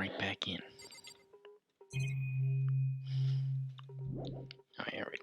right back in. Oh, yeah, right.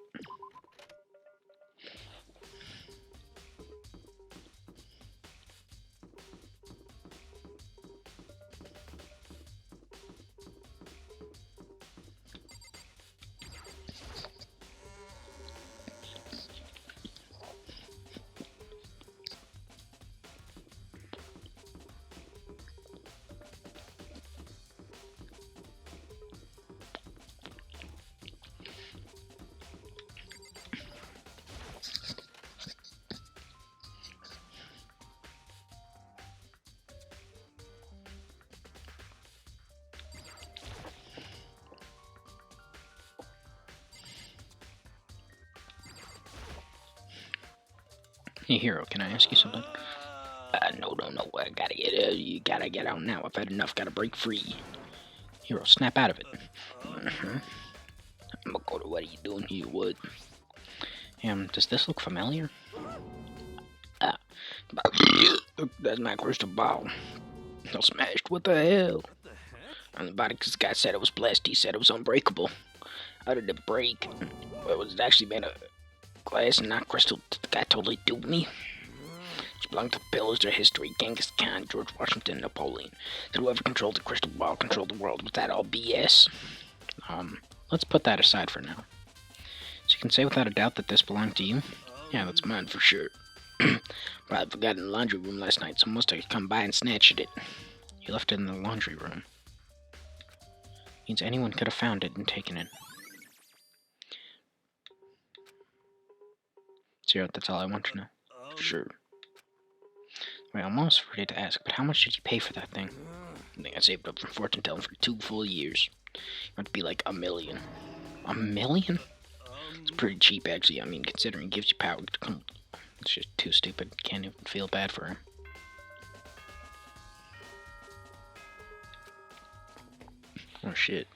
Hey, Hero, can I ask you something? No, I gotta get you gotta get out now. I've had enough. Gotta break free. Hero, snap out of it. I'm gonna go to what are you doing here, what? Does this look familiar? That's my crystal ball. All smashed. What the hell? And the body guy said it was blessed. He said it was unbreakable. How did it break? Well, it was actually made of glass and not crystal. The guy totally duped me. It belonged to pillars of history. Genghis Khan, George Washington, Napoleon. That whoever controlled the crystal ball controlled the world. Was that all BS? Let's put that aside for now. So you can say without a doubt that this belonged to you? Yeah, that's mine for sure. But I forgot in the laundry room last night. Someone must have come by and snatched it. You left it in the laundry room. Means anyone could have found it and taken it. Zero, that's all I want to know. Sure. Wait, I'm almost ready to ask, but how much did you pay for that thing? I think I saved up from fortune telling for 2 full years. It would be like $1 million. $1 million? It's pretty cheap, actually. I mean, considering it gives you power. It's just too stupid. Can't even feel bad for him. Oh, shit.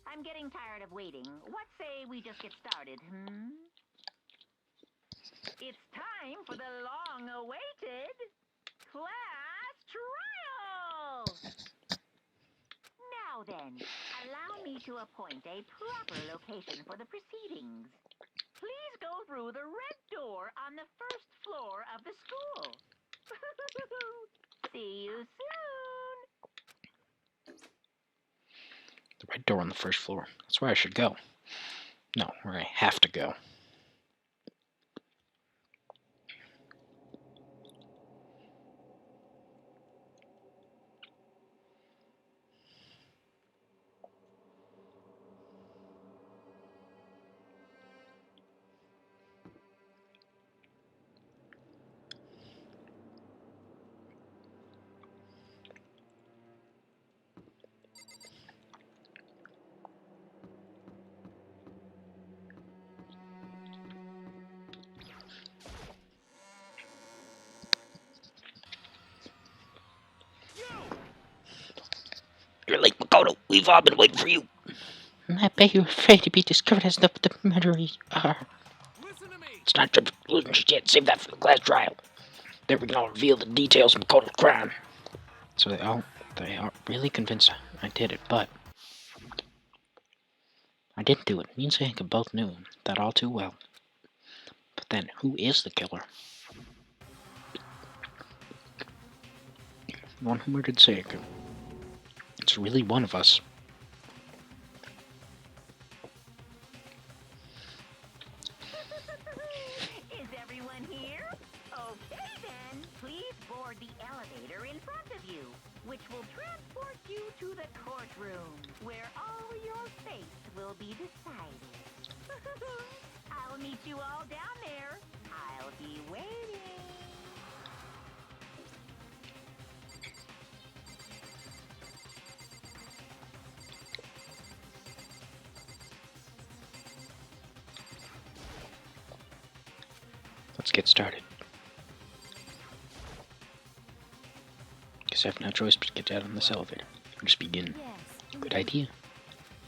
I'm getting tired of waiting. What say we just get started, It's time for the long-awaited class trial! Now then, allow me to appoint a proper location for the proceedings. Please go through the red door on the first floor of the school. See you soon! The red door on the first floor. That's where I should go. No, where I have to go. You're late, Makoto. We've all been waiting for you. I bet you're afraid to be discovered as the murderers are. It's not your conclusion just yet. Save that for the class trial. There we can all reveal the details of Makoto's crime. So they are really convinced I did it, but I didn't do it. Me and Sayaka both knew that all too well. But then, who is the killer? The one who murdered Sayaka. It's really one of us. Is everyone here? Okay then, please board the elevator in front of you, which will transport you to the courtroom, where all your fates will be decided. I'll meet you all down there. I'll be waiting. Let's get started. Guess I have no choice but to get out on this elevator. Or just begin. Good idea.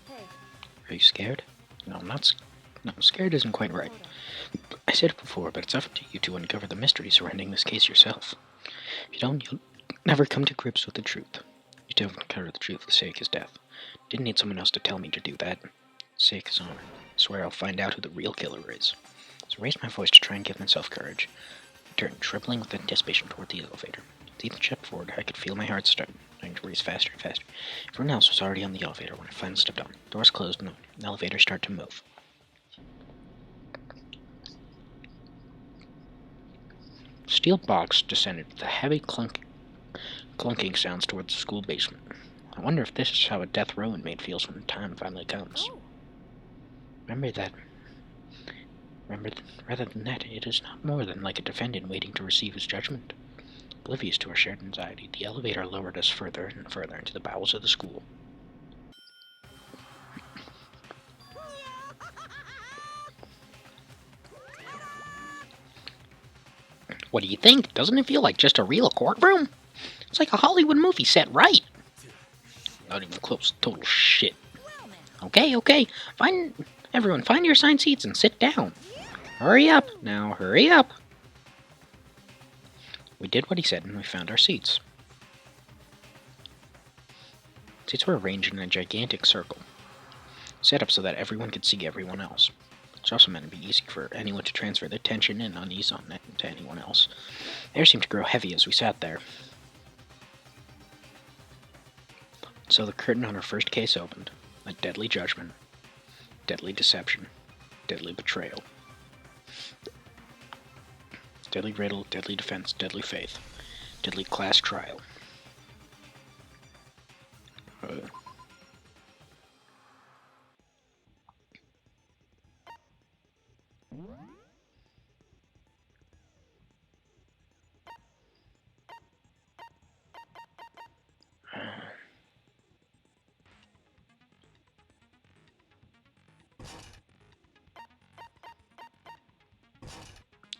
Are you scared? No, I'm not. No, scared isn't quite right. I said it before, but it's up to you to uncover the mystery surrounding this case yourself. If you don't, you'll never come to grips with the truth. You don't encounter the truth for the sake of his death. Didn't need someone else to tell me to do that. Sake his honor. I swear I'll find out who the real killer is. So I raised my voice to try and give myself courage. I turned, trembling with anticipation toward the elevator. As Ethan stepped forward, I could feel my heart starting to race faster and faster. Everyone else was already on the elevator when I finally stepped on. Doors closed and the elevator started to move. Steel box descended with a heavy clunking sounds towards the school basement. I wonder if this is how a death row inmate feels when the time finally comes. Remember, rather than that, it is not more than like a defendant waiting to receive his judgment. Oblivious to our shared anxiety, the elevator lowered us further and further into the bowels of the school. What do you think? Doesn't it feel like just a real courtroom? It's like a Hollywood movie set right. Not even close. Total shit. Okay. Everyone, find your assigned seats and sit down. Hurry up. Now, hurry up. We did what he said and we found our seats. Seats were arranged in a gigantic circle, set up so that everyone could see everyone else. It's also meant to be easy for anyone to transfer their tension and unease on it to anyone else. The air seemed to grow heavy as we sat there. So the curtain on our first case opened. A deadly judgment, deadly deception, deadly betrayal. Deadly riddle, deadly defense, deadly faith, deadly class trial.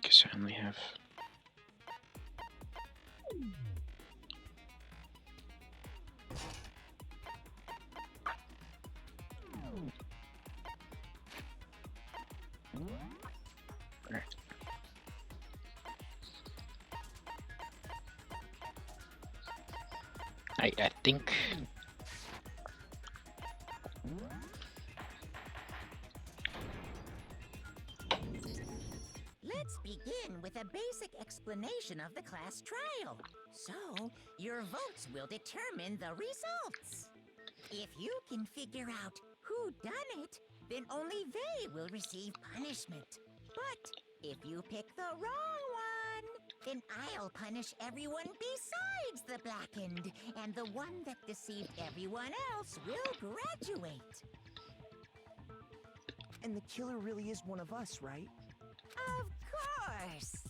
Guess I only have... Alright. I think... Let's begin with a basic explanation of the class trial. So, your votes will determine the results. If you can figure out who done it, then only they will receive punishment. But if you pick the wrong one, then I'll punish everyone besides the blackened, and the one that deceived everyone else will graduate. And the killer really is one of us, right? Of course.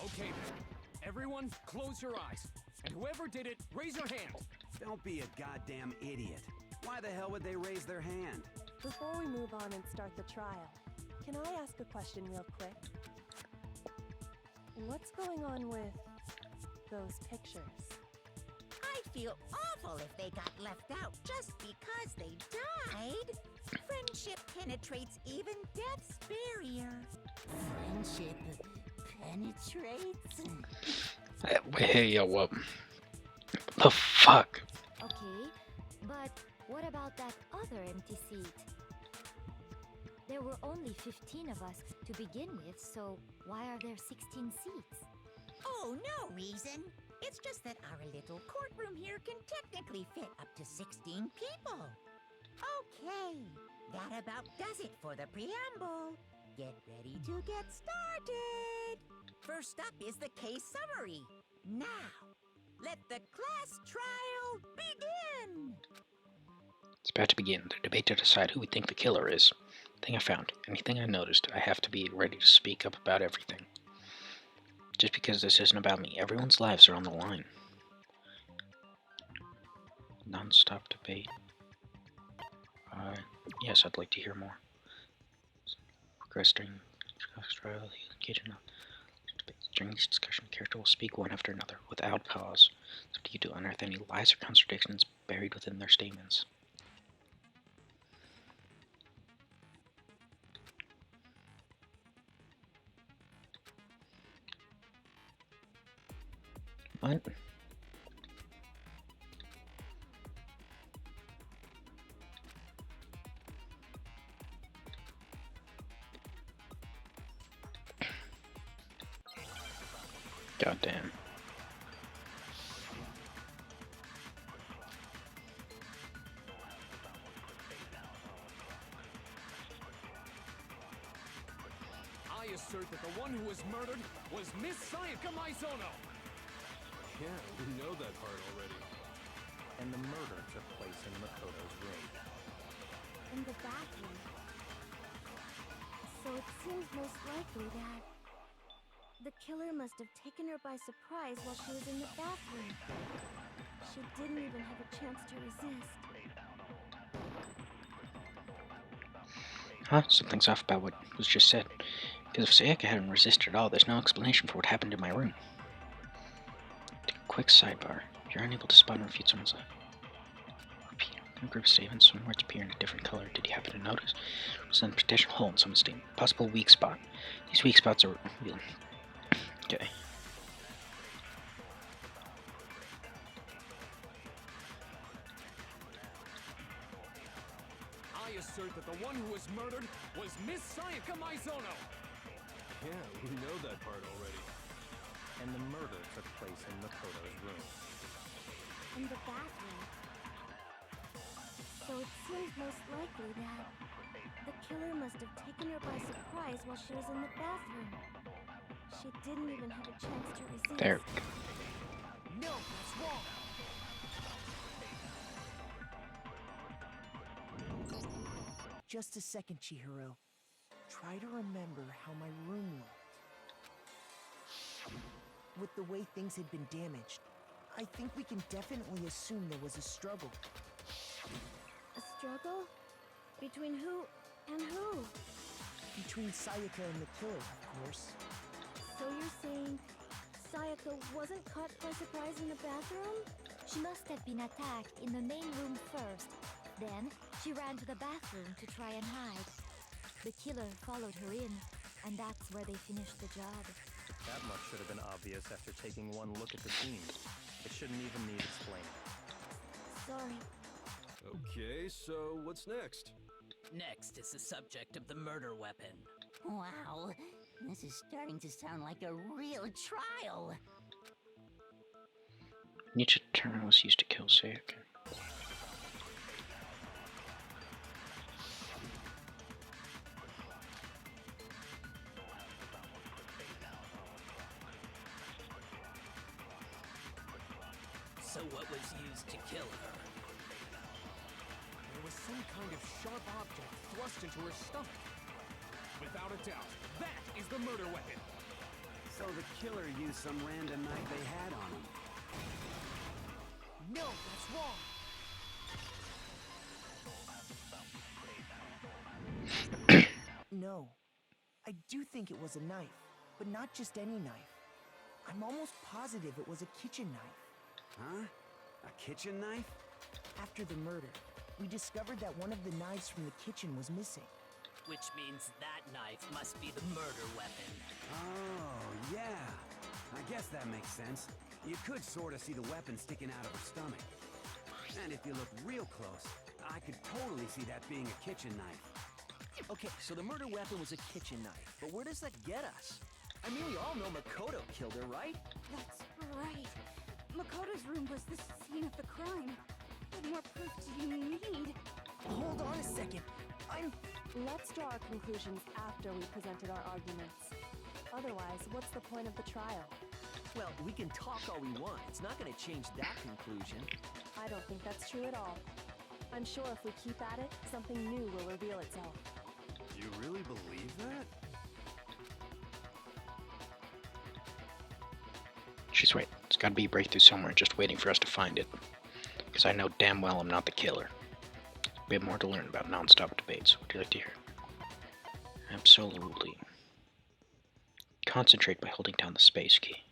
Okay then. Everyone, close your eyes. And whoever did it, raise your hand. Don't be a goddamn idiot. Why the hell would they raise their hand? Before we move on and start the trial, can I ask a question real quick? What's going on with those pictures? I'd feel awful if they got left out just because they died. Friendship penetrates even death's barrier. Friendship penetrates? Hey, yo, what the fuck? Okay, but what about that other empty seat? There were only 15 of us to begin with, so why are there 16 seats? Oh, no reason. It's just that our little courtroom here can technically fit up to 16 people. Okay, that about does it for the preamble. Get ready to get started. First up is the case summary. Now, let the class trial begin. It's about to begin. The debate to decide who we think the killer is. Thing I found. Anything I noticed, I have to be ready to speak up about everything. Just because this isn't about me, everyone's lives are on the line. Non-stop debate. Yes, I'd like to hear more. Progress during trial, engage in debates. During each discussion, the character will speak one after another, without pause. It's up to you to unearth any lies or contradictions buried within their statements. What? God damn. I assert that the one who was murdered was Miss Sayaka Maizono. Yeah, we know that part already. And the murder took place in Makoto's room. In the bathroom. So it seems most likely that the killer must have taken her by surprise while she was in the bathroom. She didn't even have a chance to resist. Huh? Something's off about what was just said. Because if Sayaka hadn't resisted at all, there's no explanation for what happened in my room. Quick sidebar. If you're unable to spot and refute someone's a group of statements, some words appear in a different color. Did you happen to notice? There's a potential hole in someone's statement. Possible weak spot. These weak spots are revealed. Okay. I assert that the one who was murdered was Miss Sayaka Maizono. Yeah, we know that part already. And the murder took place in Makoto's room. In the bathroom. So it seems most likely that the killer must have taken her by surprise while she was in the bathroom. She didn't even have a chance to resist. There. No, that's wrong. Just a second, Chihiro. Try to remember how my room looked. With the way things had been damaged, I think we can definitely assume there was a struggle. A struggle? Between who and who? Between Sayaka and the killer, of course. So you're saying Sayaka wasn't caught by surprise in the bathroom? She must have been attacked in the main room first. Then, she ran to the bathroom to try and hide. The killer followed her in, and that's where they finished the job. That much should have been obvious after taking one look at the scene. It shouldn't even need explaining. Sorry. Okay, so what's next? Next is the subject of the murder weapon. Wow, this is starting to sound like a real trial. Nietzsche terminal was used to kill Sayaka. So what was used to kill her? There was some kind of sharp object thrust into her stomach. Without a doubt, that is the murder weapon. So the killer used some random knife they had on him. No, that's wrong. No. I do think it was a knife, but not just any knife. I'm almost positive it was a kitchen knife. Huh? A kitchen knife? After the murder, we discovered that one of the knives from the kitchen was missing. Which means that knife must be the murder weapon. Oh, yeah. I guess that makes sense. You could sort of see the weapon sticking out of her stomach. And if you look real close, I could totally see that being a kitchen knife. Okay, so the murder weapon was a kitchen knife, but where does that get us? I mean, we all know Makoto killed her, right? That's right. Makoto's room was the scene of the crime. What more proof do you need? Hold on a second. Let's draw our conclusions after we presented our arguments. Otherwise, what's the point of the trial? Well, we can talk all we want. It's not going to change that conclusion. I don't think that's true at all. I'm sure if we keep at it, something new will reveal itself. You really believe that? She's right. There's gotta be a breakthrough somewhere just waiting for us to find it. Because I know damn well I'm not the killer. A bit more to learn about non-stop debates. Would you like to hear? Absolutely. Concentrate by holding down the space key.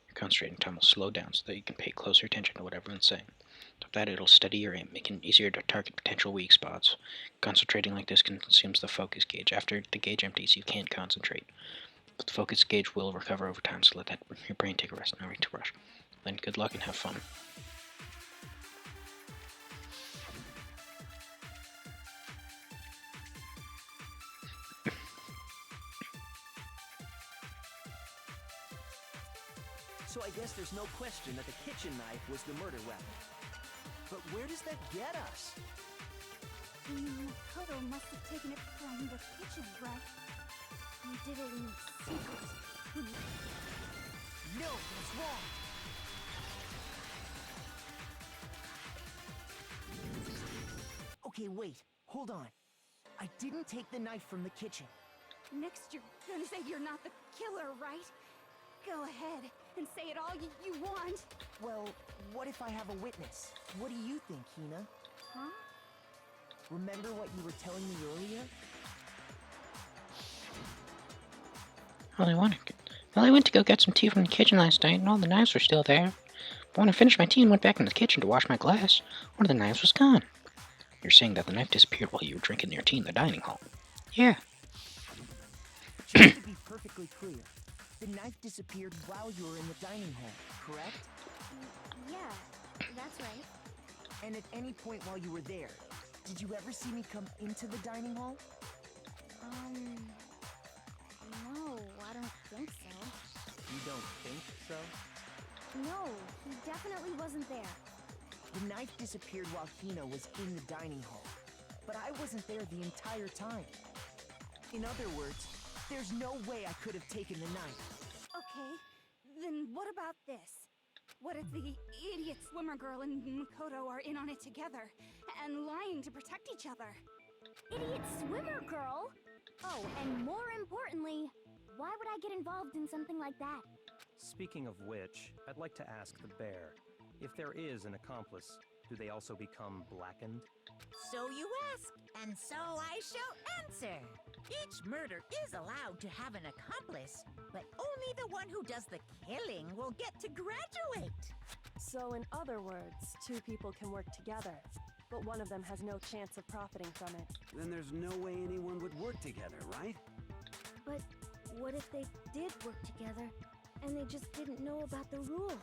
Your concentrating time will slow down so that you can pay closer attention to what everyone's saying. With that, it'll steady your aim, making it easier to target potential weak spots. Concentrating like this consumes the focus gauge. After the gauge empties, you can't concentrate. But the focus gauge will recover over time, so let your brain take a rest. No need to rush. Letting Good luck and have fun. So I guess there's no question that the kitchen knife was the murder weapon. But where does that get us? Makoto must have taken it from the kitchen, right? He did it in secret. No, that's wrong. Okay, wait. Hold on. I didn't take the knife from the kitchen. Next, you're gonna say you're not the killer, right? Go ahead and say it all you want. Well, what if I have a witness? What do you think, Hina? Huh? Remember what you were telling me earlier? Well, I went to go get some tea from the kitchen last night, and all the knives were still there. But when I finished my tea and went back into the kitchen to wash my glass, one of the knives was gone. You're saying that the knife disappeared while you were drinking your tea in the dining hall? Yeah. Just to be perfectly clear, the knife disappeared while you were in the dining hall, correct? Yeah, that's right. And at any point while you were there, did you ever see me come into the dining hall? No, I don't think so. You don't think so? No, he definitely wasn't there. The knife disappeared while Hina was in the dining hall, but I wasn't there the entire time. In other words, there's no way I could have taken the knife. Okay, then what about this? What if the idiot swimmer girl and Makoto are in on it together, and lying to protect each other? Idiot swimmer girl? Oh, and more importantly, why would I get involved in something like that? Speaking of which, I'd like to ask the bear, if there is an accomplice, do they also become blackened? So you ask, and so I shall answer. Each murder is allowed to have an accomplice, but only the one who does the killing will get to graduate. So in other words, two people can work together, but one of them has no chance of profiting from it. Then there's no way anyone would work together, right? But what if they did work together, and they just didn't know about the rule?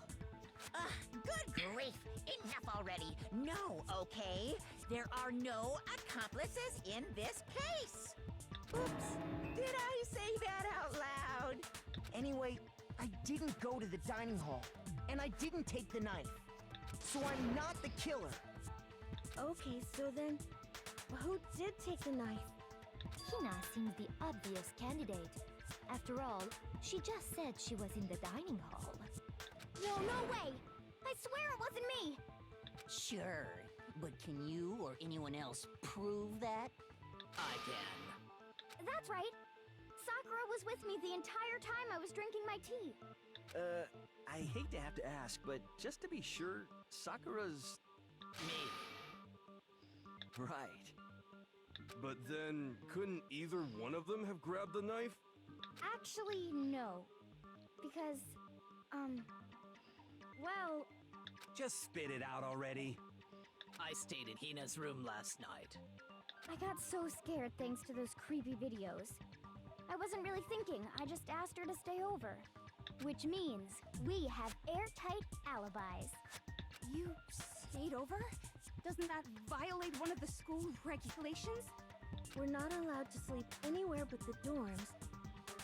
Ugh, good grief! Enough already! No, okay? There are no accomplices in this case! Oops! Did I say that out loud? Anyway, I didn't go to the dining hall, and I didn't take the knife. So I'm not the killer. Okay, so then, who did take the knife? Hina seems the obvious candidate. After all, she just said she was in the dining hall. No way! I swear it wasn't me! Sure, but can you or anyone else prove that? I can. That's right! Sakura was with me the entire time I was drinking my tea. I hate to have to ask, but just to be sure, Sakura's... Me. Right. But then, couldn't either one of them have grabbed the knife? Actually, no. Because, well... Just spit it out already. I stayed in Hina's room last night. I got so scared thanks to those creepy videos. I wasn't really thinking, I just asked her to stay over. Which means we have airtight alibis. You stayed over? Doesn't that violate one of the school regulations? We're not allowed to sleep anywhere but the dorms,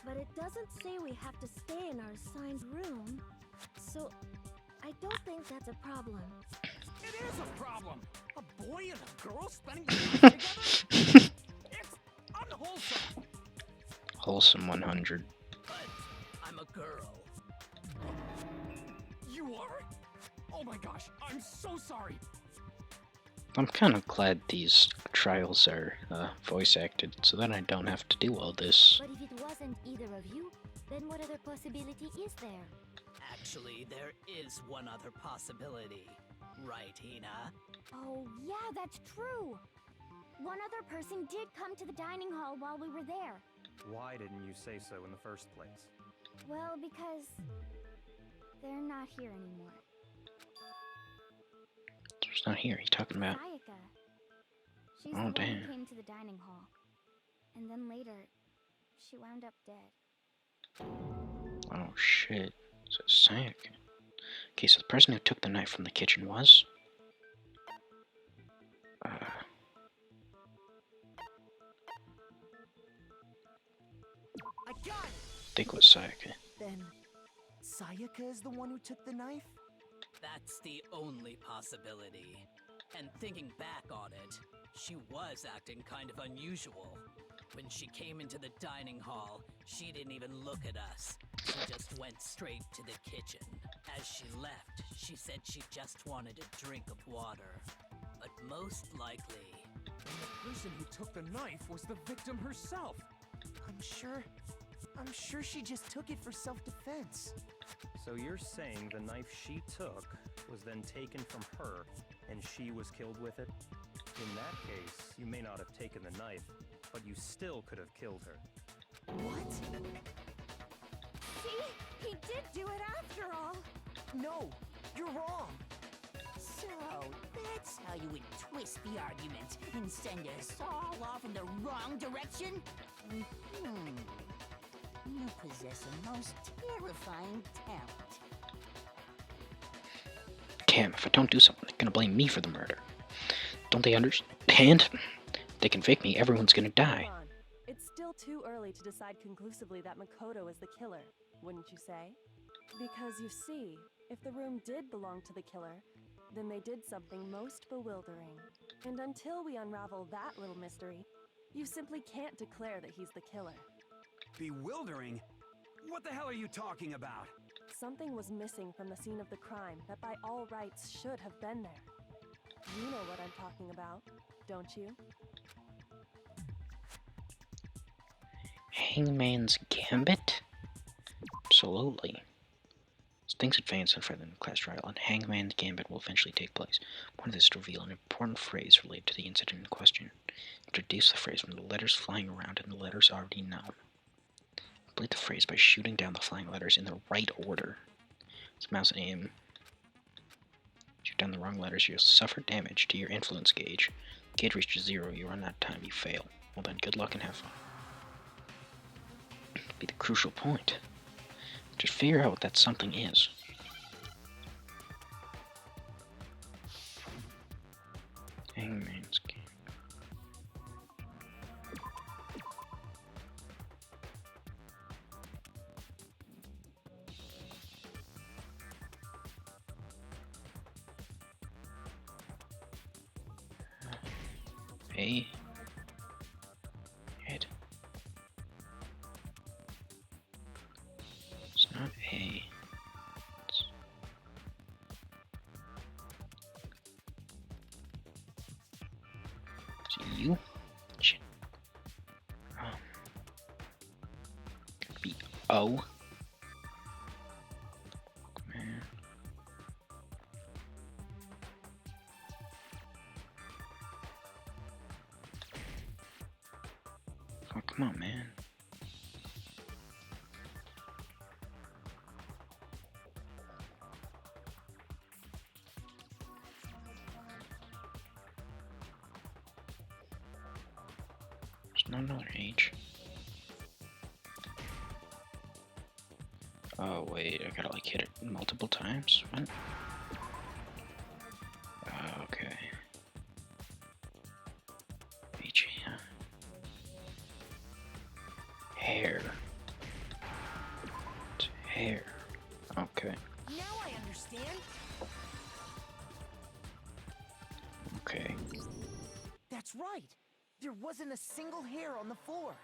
but it doesn't say we have to stay in our assigned room, so I don't think that's a problem. It is a problem! A boy and a girl spending the night together? It's unwholesome! Wholesome 100. But I'm a girl. You are? Oh my gosh, I'm so sorry! I'm kind of glad these trials are voice acted, so that I don't have to do all this. But if it wasn't either of you, then what other possibility is there? Actually, there is one other possibility. Right, Hina? Oh, yeah, that's true! One other person did come to the dining hall while we were there. Why didn't you say so in the first place? Well, because they're not here anymore. It's not here. He's talking about. Sayaka. She's Oh, the one damn. who came to the dining hall. And then later, she wound up dead. Oh shit. So Sayaka. Okay, so the person who took the knife from the kitchen was... I got it! think it was Sayaka. Then, Sayaka is the one who took the knife? That's the only possibility. And thinking back on it, she was acting kind of unusual. When she came into the dining hall, she didn't even look at us. She just went straight to the kitchen. As she left, she said she just wanted a drink of water. But most likely... And the person who took the knife was the victim herself. I'm sure she just took it for self-defense. So you're saying the knife she took was then taken from her, and she was killed with it? In that case, you may not have taken the knife, but you still could have killed her. What? See? He did do it after all! No, you're wrong! So, that's how you would twist the argument and send us all off in the wrong direction? You possess a most terrifying talent. Damn, if I don't do something, they're gonna blame me for the murder. Don't they understand? If they convict me, everyone's gonna die. Hold on. It's still too early to decide conclusively that Makoto is the killer, wouldn't you say? Because you see, if the room did belong to the killer, then they did something most bewildering. And until we unravel that little mystery, you simply can't declare that he's the killer. Bewildering? What the hell are you talking about? Something was missing from the scene of the crime that by all rights should have been there. You know what I'm talking about, don't you? Hangman's Gambit? Absolutely. As things advance in front of the class trial, and Hangman's Gambit will eventually take place. One of this to reveal an important phrase related to the incident in question. Introduce the phrase from the letters flying around and the letters already known. Complete the phrase by shooting down the flying letters in the right order. With mouse aim. Shoot down the wrong letters, you'll suffer damage to your influence gauge. Gauge reaches 0, you run out of time, you fail. Well then, good luck and have fun. Be the crucial point. Just figure out what that something is. Hangman's Game. A. Head. It's not A. It's U. Shit. Could be O. Man. Oh, come on, man. There's not another H. Oh, wait, I gotta like hit it multiple times? What? Okay. H, yeah. Hair. It's hair. Okay. Now I understand. Okay. That's right. There wasn't a single hair on the floor.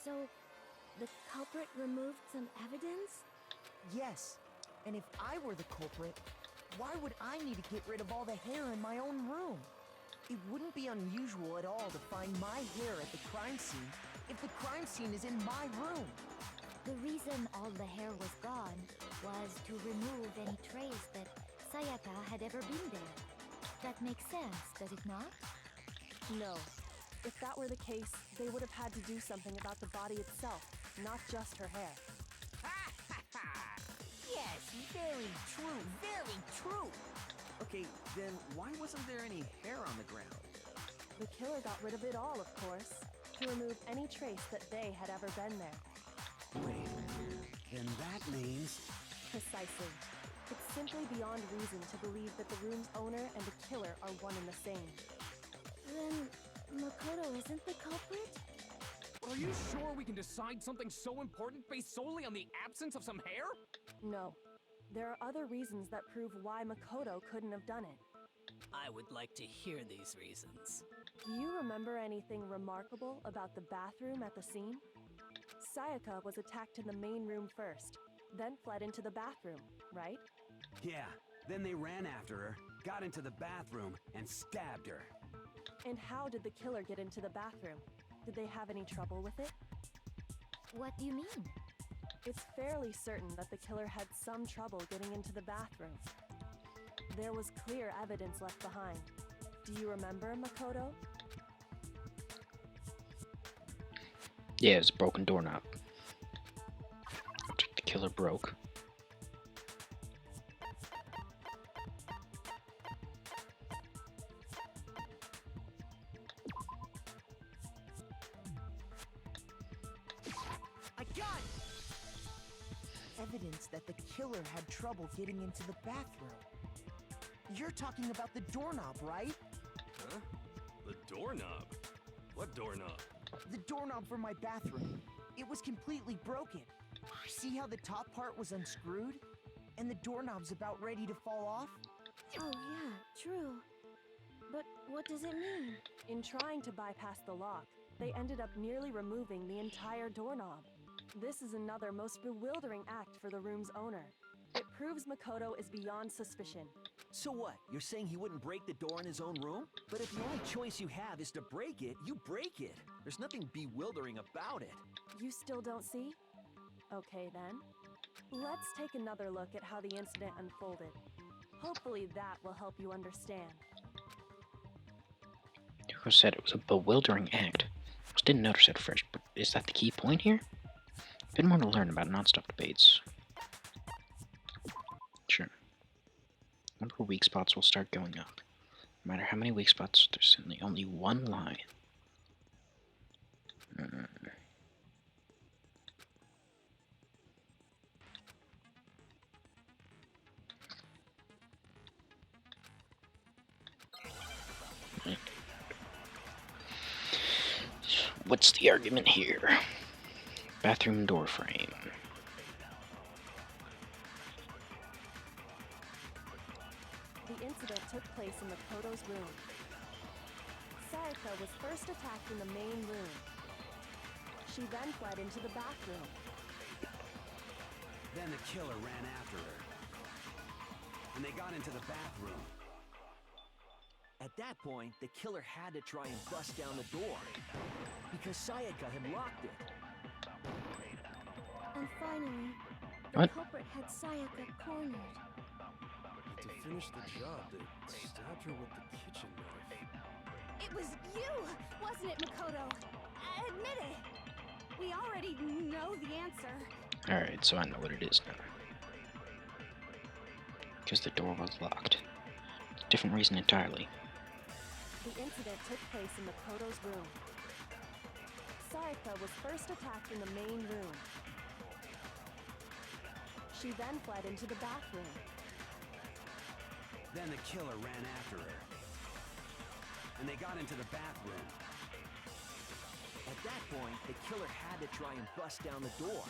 So, the culprit removed some evidence? Yes. And if I were the culprit, why would I need to get rid of all the hair in my own room? It wouldn't be unusual at all to find my hair at the crime scene if the crime scene is in my room. The reason all the hair was gone was to remove any trace that Sayaka had ever been there. That makes sense, does it not? No. If that were the case, they would have had to do something about the body itself, not just her hair. Yes, very true, very true. Okay, then why wasn't there any hair on the ground? The killer got rid of it all, of course, to remove any trace that they had ever been there. Wait, then that means... Precisely. It's simply beyond reason to believe that the room's owner and the killer are one and the same. Then Makoto isn't the culprit? Are you sure we can decide something so important based solely on the absence of some hair? No. There are other reasons that prove why Makoto couldn't have done it. I would like to hear these reasons. Do you remember anything remarkable about the bathroom at the scene? Sayaka was attacked in the main room first, then fled into the bathroom, right? Yeah, then they ran after her, got into the bathroom, and stabbed her. And how did the killer get into the bathroom? Did they have any trouble with it? What do you mean? It's fairly certain that the killer had some trouble getting into the bathroom. There was clear evidence left behind. Do you remember, Makoto? Yeah, it's a broken doorknob. The killer broke. I got it! Evidence that the killer had trouble getting into the bathroom. You're talking about the doorknob, right? Huh? The doorknob? What doorknob? The doorknob for my bathroom. It was completely broken. See how the top part was unscrewed? And the doorknob's about ready to fall off? Oh yeah, true. But what does it mean? In trying to bypass the lock, they ended up nearly removing the entire doorknob. This is another most bewildering act for the room's owner. It proves Makoto is beyond suspicion. So what? You're saying he wouldn't break the door in his own room? But if the only choice you have is to break it, you break it. There's nothing bewildering about it. You still don't see? Okay then. Let's take another look at how the incident unfolded. Hopefully that will help you understand. Who said it was a bewildering act? I just didn't notice at first, but is that the key point here? A bit more to learn about non-stop debates. Sure. Wonder where weak spots will start going up. No matter how many weak spots, there's only one line. What's the argument here? Bathroom door frame. The incident took place in Makoto's room. Sayaka was first attacked in the main room. She then fled into the bathroom. Then the killer ran after her. And they got into the bathroom. At that point, the killer had to try and bust down the door. Because Sayaka had locked it. And finally, the What? culprit had Sayaka cornered. To finish the job, they stabbed her with the kitchen knife. It was you, wasn't it, Makoto? Admit it. We already know the answer. Alright, so I know what it is now. Because the door was locked. Different reason entirely. The incident took place in Makoto's room. Sayaka was first attacked in the main room. She then fled into the bathroom. Then the killer ran after her. And they got into the bathroom. At that point, the killer had to try and bust down the door.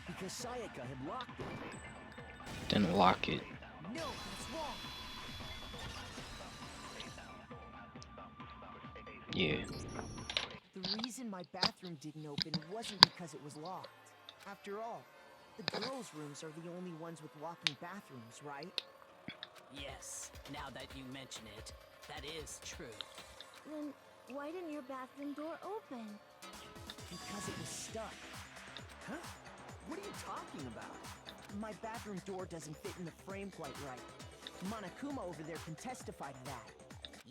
Because Sayaka had locked it. Didn't lock it. No, that's wrong. Yeah. The reason my bathroom didn't open wasn't because it was locked. After all, the girls' rooms are the only ones with locking bathrooms, right? Yes, now that you mention it, that is true. Then why didn't your bathroom door open? Because it was stuck. Huh? What are you talking about? My bathroom door doesn't fit in the frame quite right. Monokuma over there can testify to that.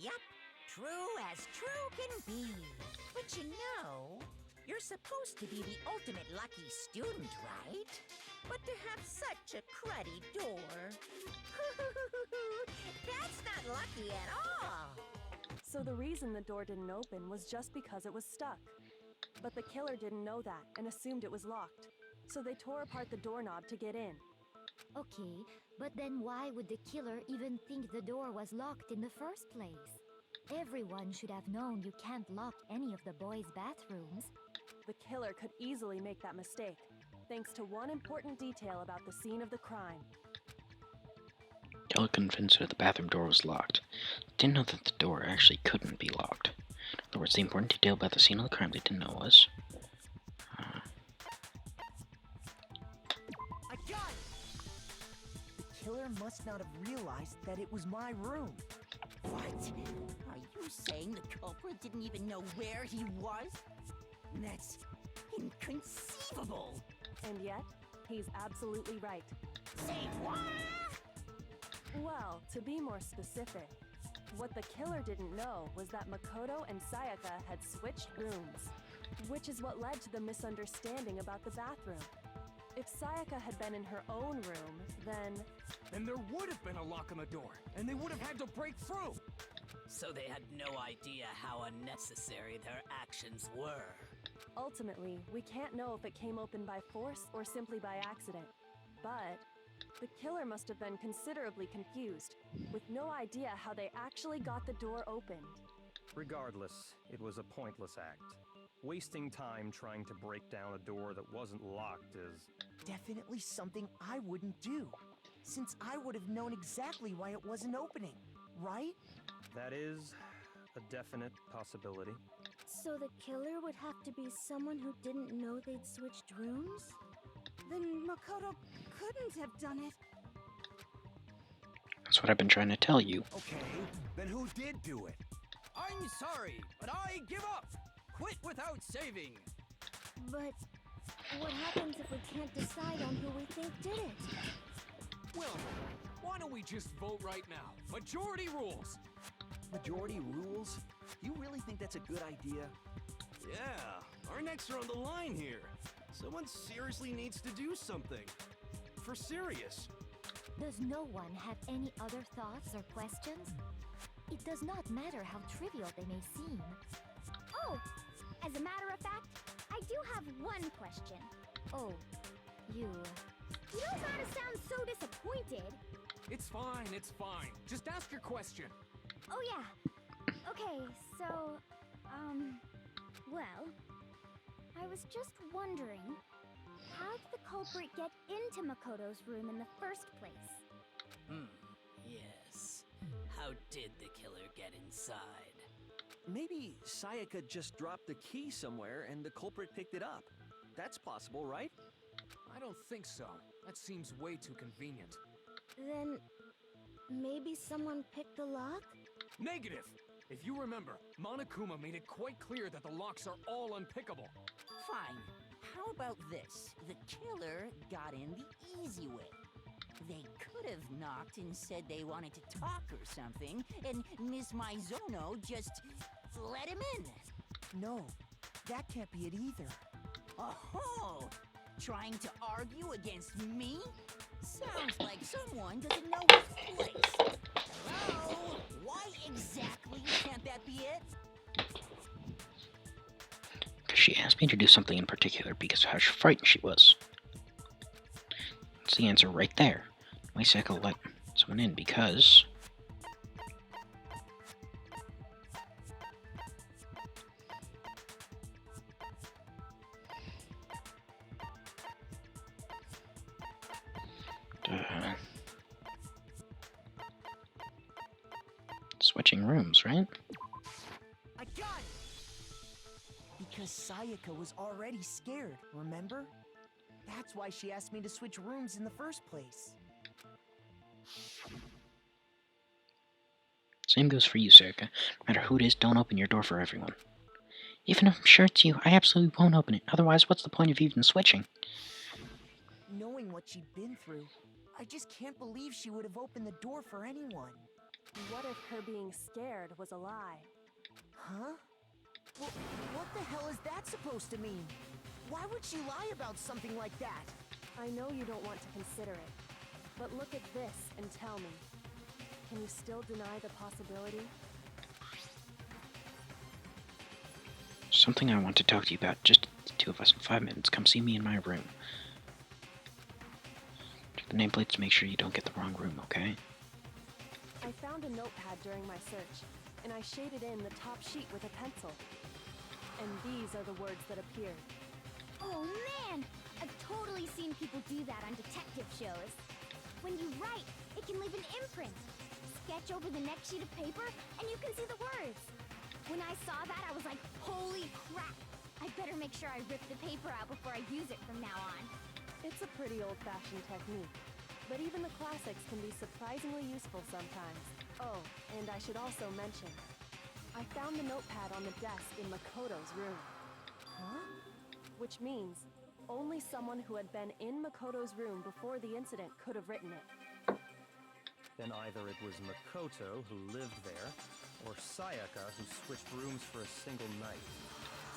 Yep, true as true can be. But you know, you're supposed to be the ultimate lucky student, right? But to have such a cruddy door... That's not lucky at all! So the reason the door didn't open was just because it was stuck. But the killer didn't know that and assumed it was locked. So they tore apart the doorknob to get in. Okay, but then why would the killer even think the door was locked in the first place? Everyone should have known you can't lock any of the boys' bathrooms. The killer could easily make that mistake, thanks to one important detail about the scene of the crime. Killer convinced her the bathroom door was locked. Didn't know that the door actually couldn't be locked. In other words, the important detail about the scene of the crime they didn't know was... I got it! The killer must not have realized that it was my room. What? Are you saying the culprit didn't even know where he was? That's inconceivable. And yet, he's absolutely right. Say what? Well, to be more specific, what the killer didn't know was that Makoto and Sayaka had switched rooms, which is what led to the misunderstanding about the bathroom. If Sayaka had been in her own room, then there would have been a lock on the door, and they would have had to break through. So they had no idea how unnecessary their actions were. ultimately, we can't know if it came open by force or simply by accident. But the killer must have been considerably confused, with no idea how they actually got the door opened. Regardless, it was a pointless act. Wasting time trying to break down a door that wasn't locked is... definitely something I wouldn't do, since I would have known exactly why it wasn't opening, right? That is a definite possibility. So the killer would have to be someone who didn't know they'd switched rooms? Then Makoto couldn't have done it. That's what I've been trying to tell you. Okay, then who did do it? I'm sorry, but I give up. Quit without saving. But what happens if we can't decide on who we think did it? Well, why don't we just vote right now? Majority rules. Majority rules? You really think that's a good idea? Yeah, our necks are on the line here. Someone seriously needs to do something. For serious. Does no one have any other thoughts or questions? It does not matter how trivial they may seem. Oh, as a matter of fact, I do have one question. Oh, you... You don't gotta sound so disappointed. It's fine, it's fine. Just ask your question. Oh yeah. Okay, so, well, I was just wondering, how did the culprit get into Makoto's room in the first place? Yes. How did the killer get inside? Maybe Sayaka just dropped the key somewhere and the culprit picked it up. That's possible, right? I don't think so. That seems way too convenient. Then, maybe someone picked the lock? Negative! If you remember, Monokuma made it quite clear that the locks are all unpickable. Fine. How about this? The killer got in the easy way. They could have knocked and said they wanted to talk or something, and Miss Maizono just let him in. No, that can't be it either. Oh, trying to argue against me? Sounds like someone doesn't know his place. Hello? Why exactly can't that be it? Because she asked me to do something in particular because of how frightened she was. That's the answer right there. Why Sayaka let someone in? Because... switching rooms, right? I got it! Because Sayaka was already scared, remember? That's why she asked me to switch rooms in the first place. Same goes for you, Sayaka. No matter who it is, don't open your door for everyone. Even if I'm sure it's you, I absolutely won't open it. Otherwise, what's the point of even switching? Knowing what she'd been through, I just can't believe she would have opened the door for anyone. What if her being scared was a lie? Huh? Well, what the hell is that supposed to mean? Why would she lie about something like that? I know you don't want to consider it, but look at this and tell me. Can you still deny the possibility? Something I want to talk to you about. Just the two of us in 5 minutes. Come see me in my room. the nameplates to make sure you don't get the wrong room, okay? I found a notepad during my search, and I shaded in the top sheet with a pencil. And these are the words that appeared. Oh man! I've totally seen people do that on detective shows. When you write, it can leave an imprint. Sketch over the next sheet of paper, and you can see the words. When I saw that, I was like, holy crap! I'd better make sure I rip the paper out before I use it from now on. It's a pretty old-fashioned technique, but even the classics can be surprisingly useful sometimes. Oh, and I should also mention, I found the notepad on the desk in Makoto's room. Huh? Which means only someone who had been in Makoto's room before the incident could have written it. Then either it was Makoto who lived there, or Sayaka who switched rooms for a single night.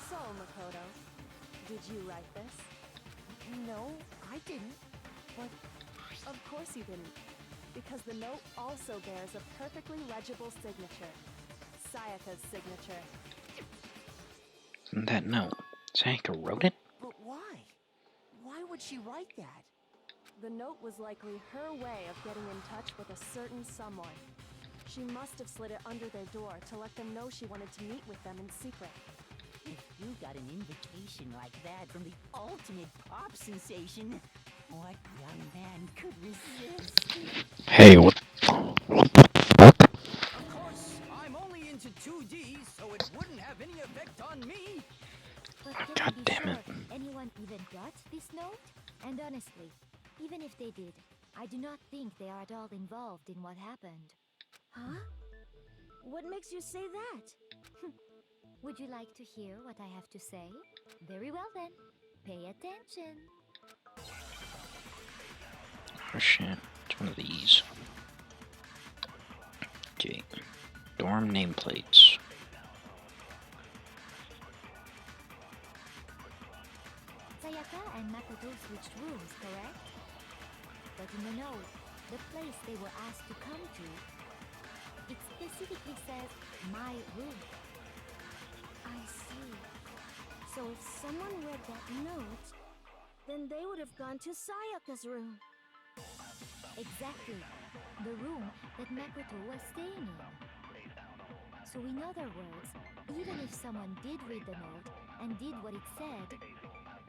So, Makoto, did you write this? No, I didn't. But of course you didn't, because the note also bears a perfectly legible signature. Sayaka's signature. That note, Sayaka wrote it? But why? Why would she write that? The note was likely her way of getting in touch with a certain someone. She must have slid it under their door to let them know she wanted to meet with them in secret. If you got an invitation like that from the ultimate pop sensation, what young man could resist? Hey, what the fuck? Of course, I'm only into 2D, so it wouldn't have any effect on me. But Oh, can God we be damn it. sure anyone even got this note? And honestly, even if they did, I do not think they are at all involved in what happened. Huh? What makes you say that? Would you like to hear what I have to say? Very well then. Pay attention. Oh shit, it's one of these. Okay, dorm nameplates. Sayaka and Makoto switched rooms, correct? But in the note, the place they were asked to come to, it specifically says, my room. I see. So if someone read that note, then they would have gone to Sayaka's room. Exactly. The room that Makoto was staying in. So in other words, even if someone did read the note and did what it said,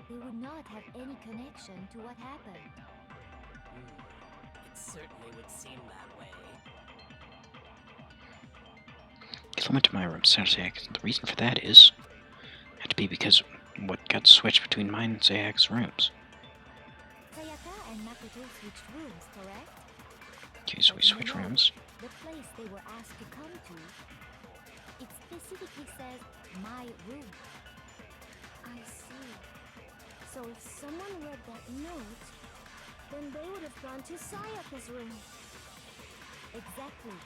they would not have any connection to what happened. It certainly would seem that way. If I went to my room, Sayaka, the reason for that is had to be because what got switched between mine and Sayaka's rooms. Sayaka and Makoto switched rooms, correct? Okay, so we switch rooms. The place they were asked to come to, it specifically says, my room. I see. So if someone read that note, then they would have gone to Sayaka's room. Exactly.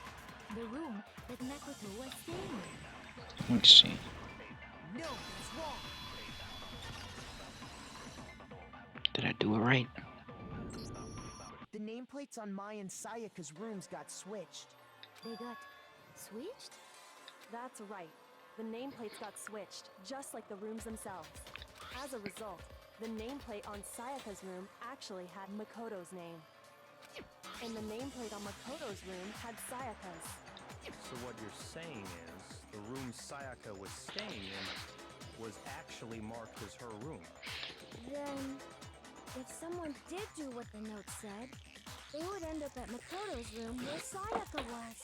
The room that Makoto was staying in. Let me see. No, that's wrong. Did I do it right? The nameplates on Mai and Sayaka's rooms got switched. They got switched? That's right. The nameplates got switched, just like the rooms themselves. As a result, the nameplate on Sayaka's room actually had Makoto's name. And the nameplate on Makoto's room had Sayaka's. So what you're saying is, the room Sayaka was staying in was actually marked as her room. Then, if someone did do what the note said, they would end up at Makoto's room where Sayaka was.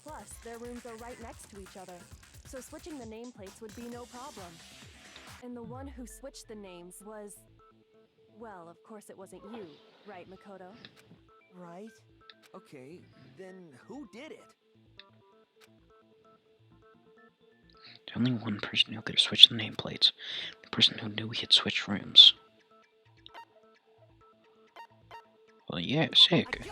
Plus, their rooms are right next to each other, so switching the nameplates would be no problem. And the one who switched the names was... well, of course it wasn't you, right, Makoto? Right. Okay, then who did it? There's only one person who could have switched the nameplates. The person who knew we had switched rooms. Well, yeah, Sayaka.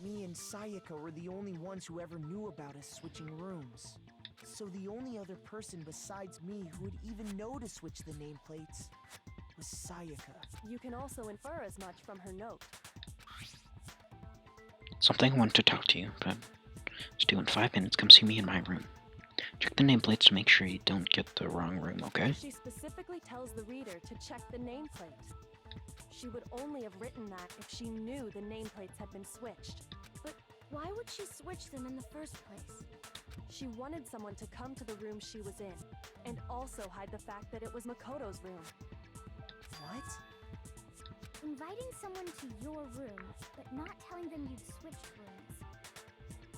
Me and Sayaka were the only ones who ever knew about us switching rooms. So the only other person besides me who would even know to switch the nameplates was Sayaka. You can also infer as much from her note. Something I wanted to talk to you, but it's due in 5 minutes. Come see me in my room. Check the nameplates to make sure you don't get the wrong room, okay? She specifically tells the reader to check the nameplate. She would only have written that if she knew the nameplates had been switched. But why would she switch them in the first place? She wanted someone to come to the room she was in, and also hide the fact that it was Makoto's room. What? Inviting someone to your room, but not telling them you'd switched rooms.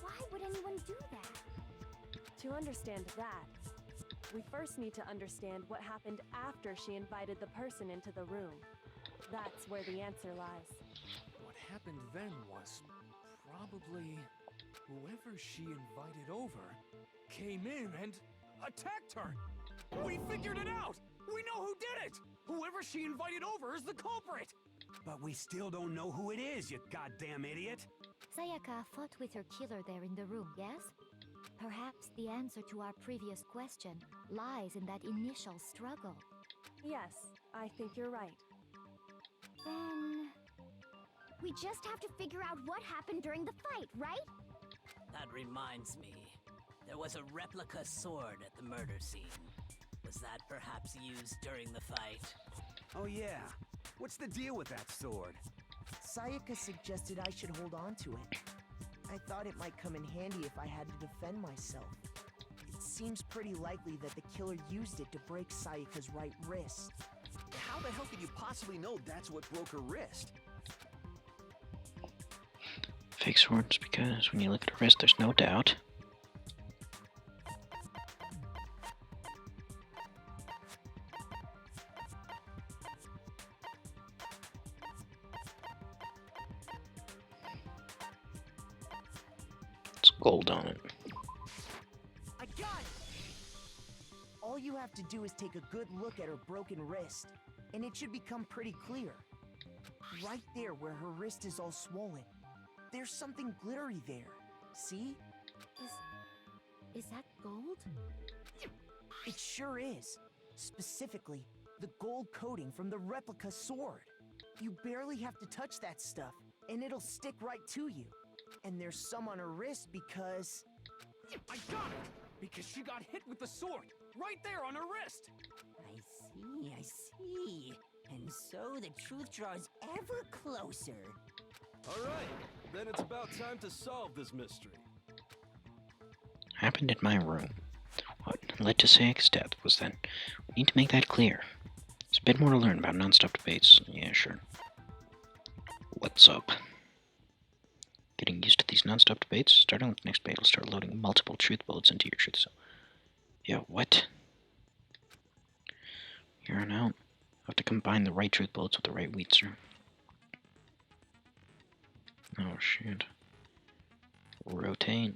Why would anyone do that? To understand that, we first need to understand what happened after she invited the person into the room. That's where the answer lies. What happened then was probably whoever she invited over came in and attacked her. We figured it out! We know who did it! Whoever she invited over is the culprit! But we still don't know who it is, you goddamn idiot! Sayaka fought with her killer there in the room, yes? Perhaps the answer to our previous question lies in that initial struggle. Yes, I think you're right. Then... we just have to figure out what happened during the fight, right? That reminds me. There was a replica sword at the murder scene. Was that perhaps used during the fight? Oh yeah. What's the deal with that sword? Sayaka suggested I should hold on to it. I thought it might come in handy if I had to defend myself. It seems pretty likely that the killer used it to break Sayaka's right wrist. How the hell could you possibly know that's what broke her wrist? Fake swords, because when you look at her wrist, there's no doubt. It's gold on it. I got it! All you have to do is take a good look at her broken wrist, and it should become pretty clear. Right there where her wrist is all swollen. There's something glittery there. See? Is that gold? It sure is. Specifically, the gold coating from the replica sword. You barely have to touch that stuff, and it'll stick right to you. And there's some on her wrist because... I got it! Because she got hit with the sword, right there on her wrist! I see. And so the truth draws ever closer. Alright, then it's about time to solve this mystery. Happened in my room. What led to Sayaka's death was that we need to make that clear. There's a bit more to learn about non-stop debates. Yeah, sure. What's up? Getting used to these non-stop debates. Starting with the next debate, will start loading multiple truth bullets into your truth cell. Yeah, what? Here on out, I have to combine the right truth bullets with the right Weetzer. Oh shit. Rotate.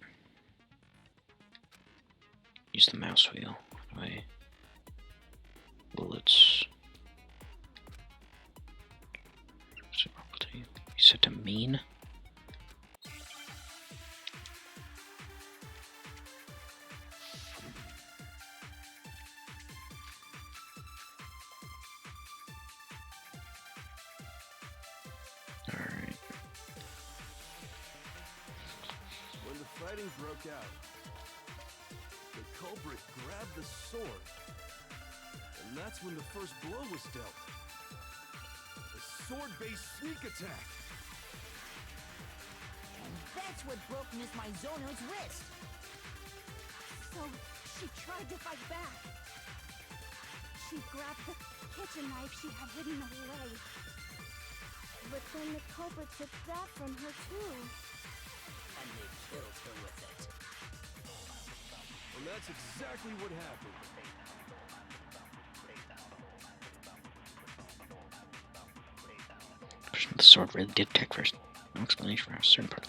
Use the mouse wheel. Right. Bullets. Set to mean. Alright. When the fighting broke out, the culprit grabbed the sword, and that's when the first blow was dealt. A sword-based sneak attack. And that's what broke Miss Mizono's wrist. So, she tried to fight back. She grabbed the kitchen knife she had hidden away. But then the culprit took that from her too. And they killed her with it. And that's exactly what happened. The sword really did attack first. No explanation for a certain part.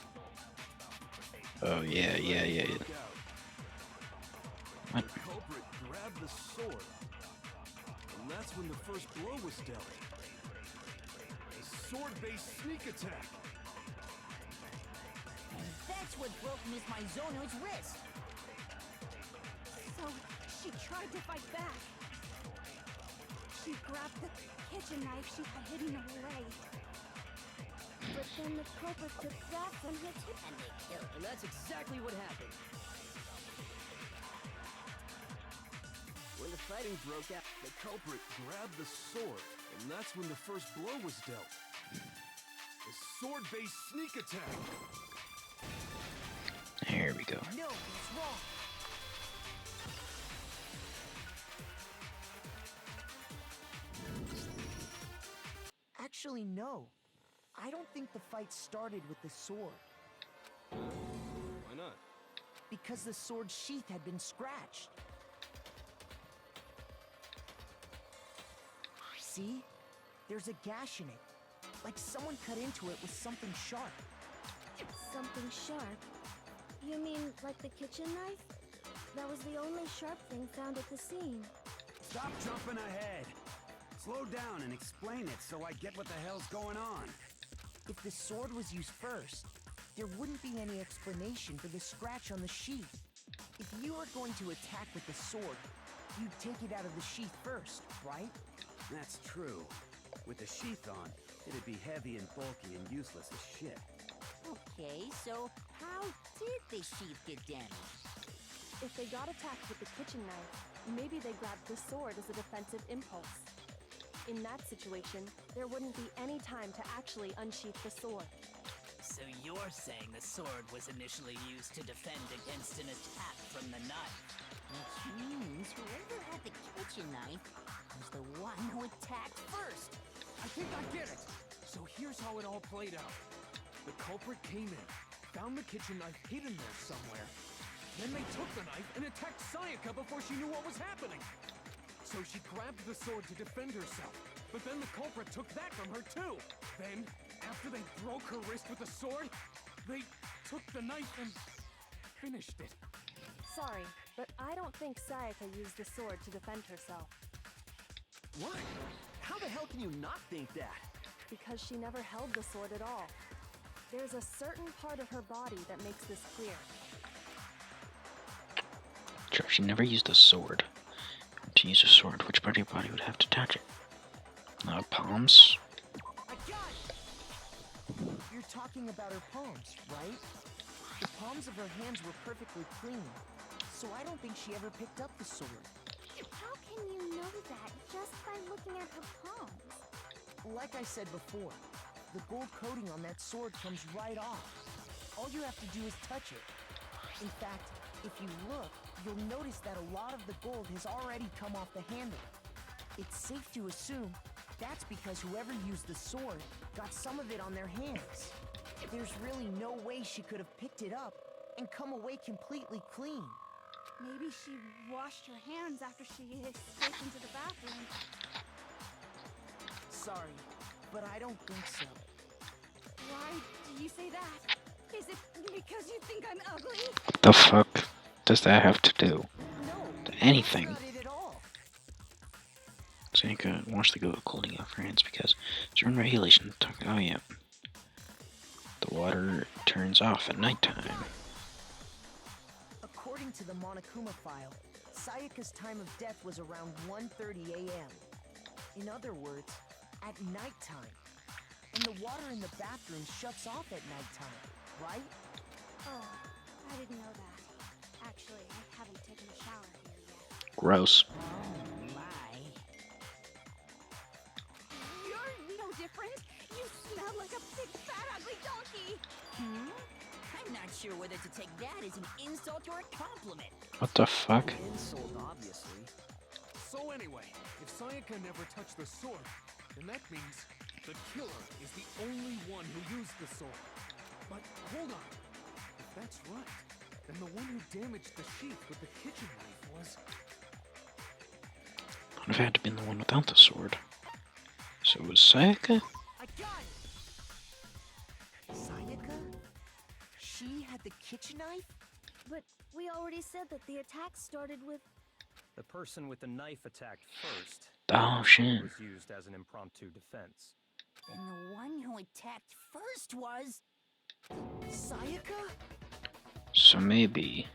Oh yeah. What? The culprit grabbed the sword, and that's when the first blow was dealt. A sword-based sneak attack. And that's what broke Miss Mizono's wrist. So, she tried to fight back. She grabbed the kitchen knife she had hidden away. But then the culprit took that from her too. And they killed her. And that's exactly what happened. When the fighting broke out, the culprit grabbed the sword, And that's when the first blow was dealt. The sword-based sneak attack. Here we go. No, it's wrong. Actually, no. I don't think the fight started with the sword. Why not? Because the sword's sheath had been scratched. See? There's a gash in it. Like someone cut into it with something sharp. Something sharp? You mean like the kitchen knife? That was the only sharp thing found at the scene. Stop jumping ahead. Slow down and explain it so I get what the hell's going on. If the sword was used first, there wouldn't be any explanation for the scratch on the sheath. If you were going to attack with the sword, you'd take it out of the sheath first, right? That's true. With the sheath on, it'd be heavy and bulky and useless as shit. Okay, so how did the sheath get damaged? If they got attacked with the kitchen knife, maybe they grabbed the sword as a defensive impulse. In that situation, there wouldn't be any time to actually unsheath the sword. So you're saying the sword was initially used to defend against an attack from the knife? Which means whoever had the kitchen knife was the one who attacked first. I think I get it. So here's how it all played out. The culprit came in, found the kitchen knife hidden there somewhere. Then they took the knife and attacked Sayaka before she knew what was happening. So she grabbed the sword to defend herself, but then the culprit took that from her too. Then, after they broke her wrist with the sword, they took the knife and finished it. Sorry, but I don't think Sayaka used the sword to defend herself. What? How the hell can you not think that? Because she never held the sword at all. There's a certain part of her body that makes this clear. Sure, she never used a sword. To use a sword, which part of your body would have to touch it? Palms? I got it! You're talking about her palms, right? The palms of her hands were perfectly clean, so I don't think she ever picked up the sword. How can you know that just by looking at her palms? Like I said before, the gold coating on that sword comes right off. All you have to do is touch it. In fact, if you look, you'll notice that a lot of the gold has already come off the handle. It's safe to assume that's because whoever used the sword got some of it on their hands. There's really no way she could have picked it up and come away completely clean. Maybe she washed her hands after she escaped into the bathroom. Sorry, but I don't think so. Why do you say that? Is it because you think I'm ugly? The fuck does that have to do to anything? Not it at all. Sayaka wants to go cooling off her hands because certain regulations talk. Oh yeah, the water turns off at nighttime. According to the Monokuma file, Sayaka's time of death was around 1:30 a.m. In other words, at nighttime. And the water in the bathroom shuts off at nighttime, right? Oh, I didn't know that. Actually, I haven't taken a shower here yet. Gross. Oh my. You're no different. You smell like a big fat ugly donkey. I'm not sure whether to take that as an insult or a compliment. What the fuck? Insult, obviously. So anyway, if Sayaka never touched the sword, then that means the killer is the only one who used the sword. But hold on. If that's right, then the one who damaged the sheath with the kitchen knife was... Would have had to been the one without the sword. So it was Sayaka? I got it! Sayaka? She had the kitchen knife? But we already said that the attack started with... The person with the knife attacked first. Oh shit. Was used as an impromptu defense. Then the one who attacked first was... Sayaka? So maybe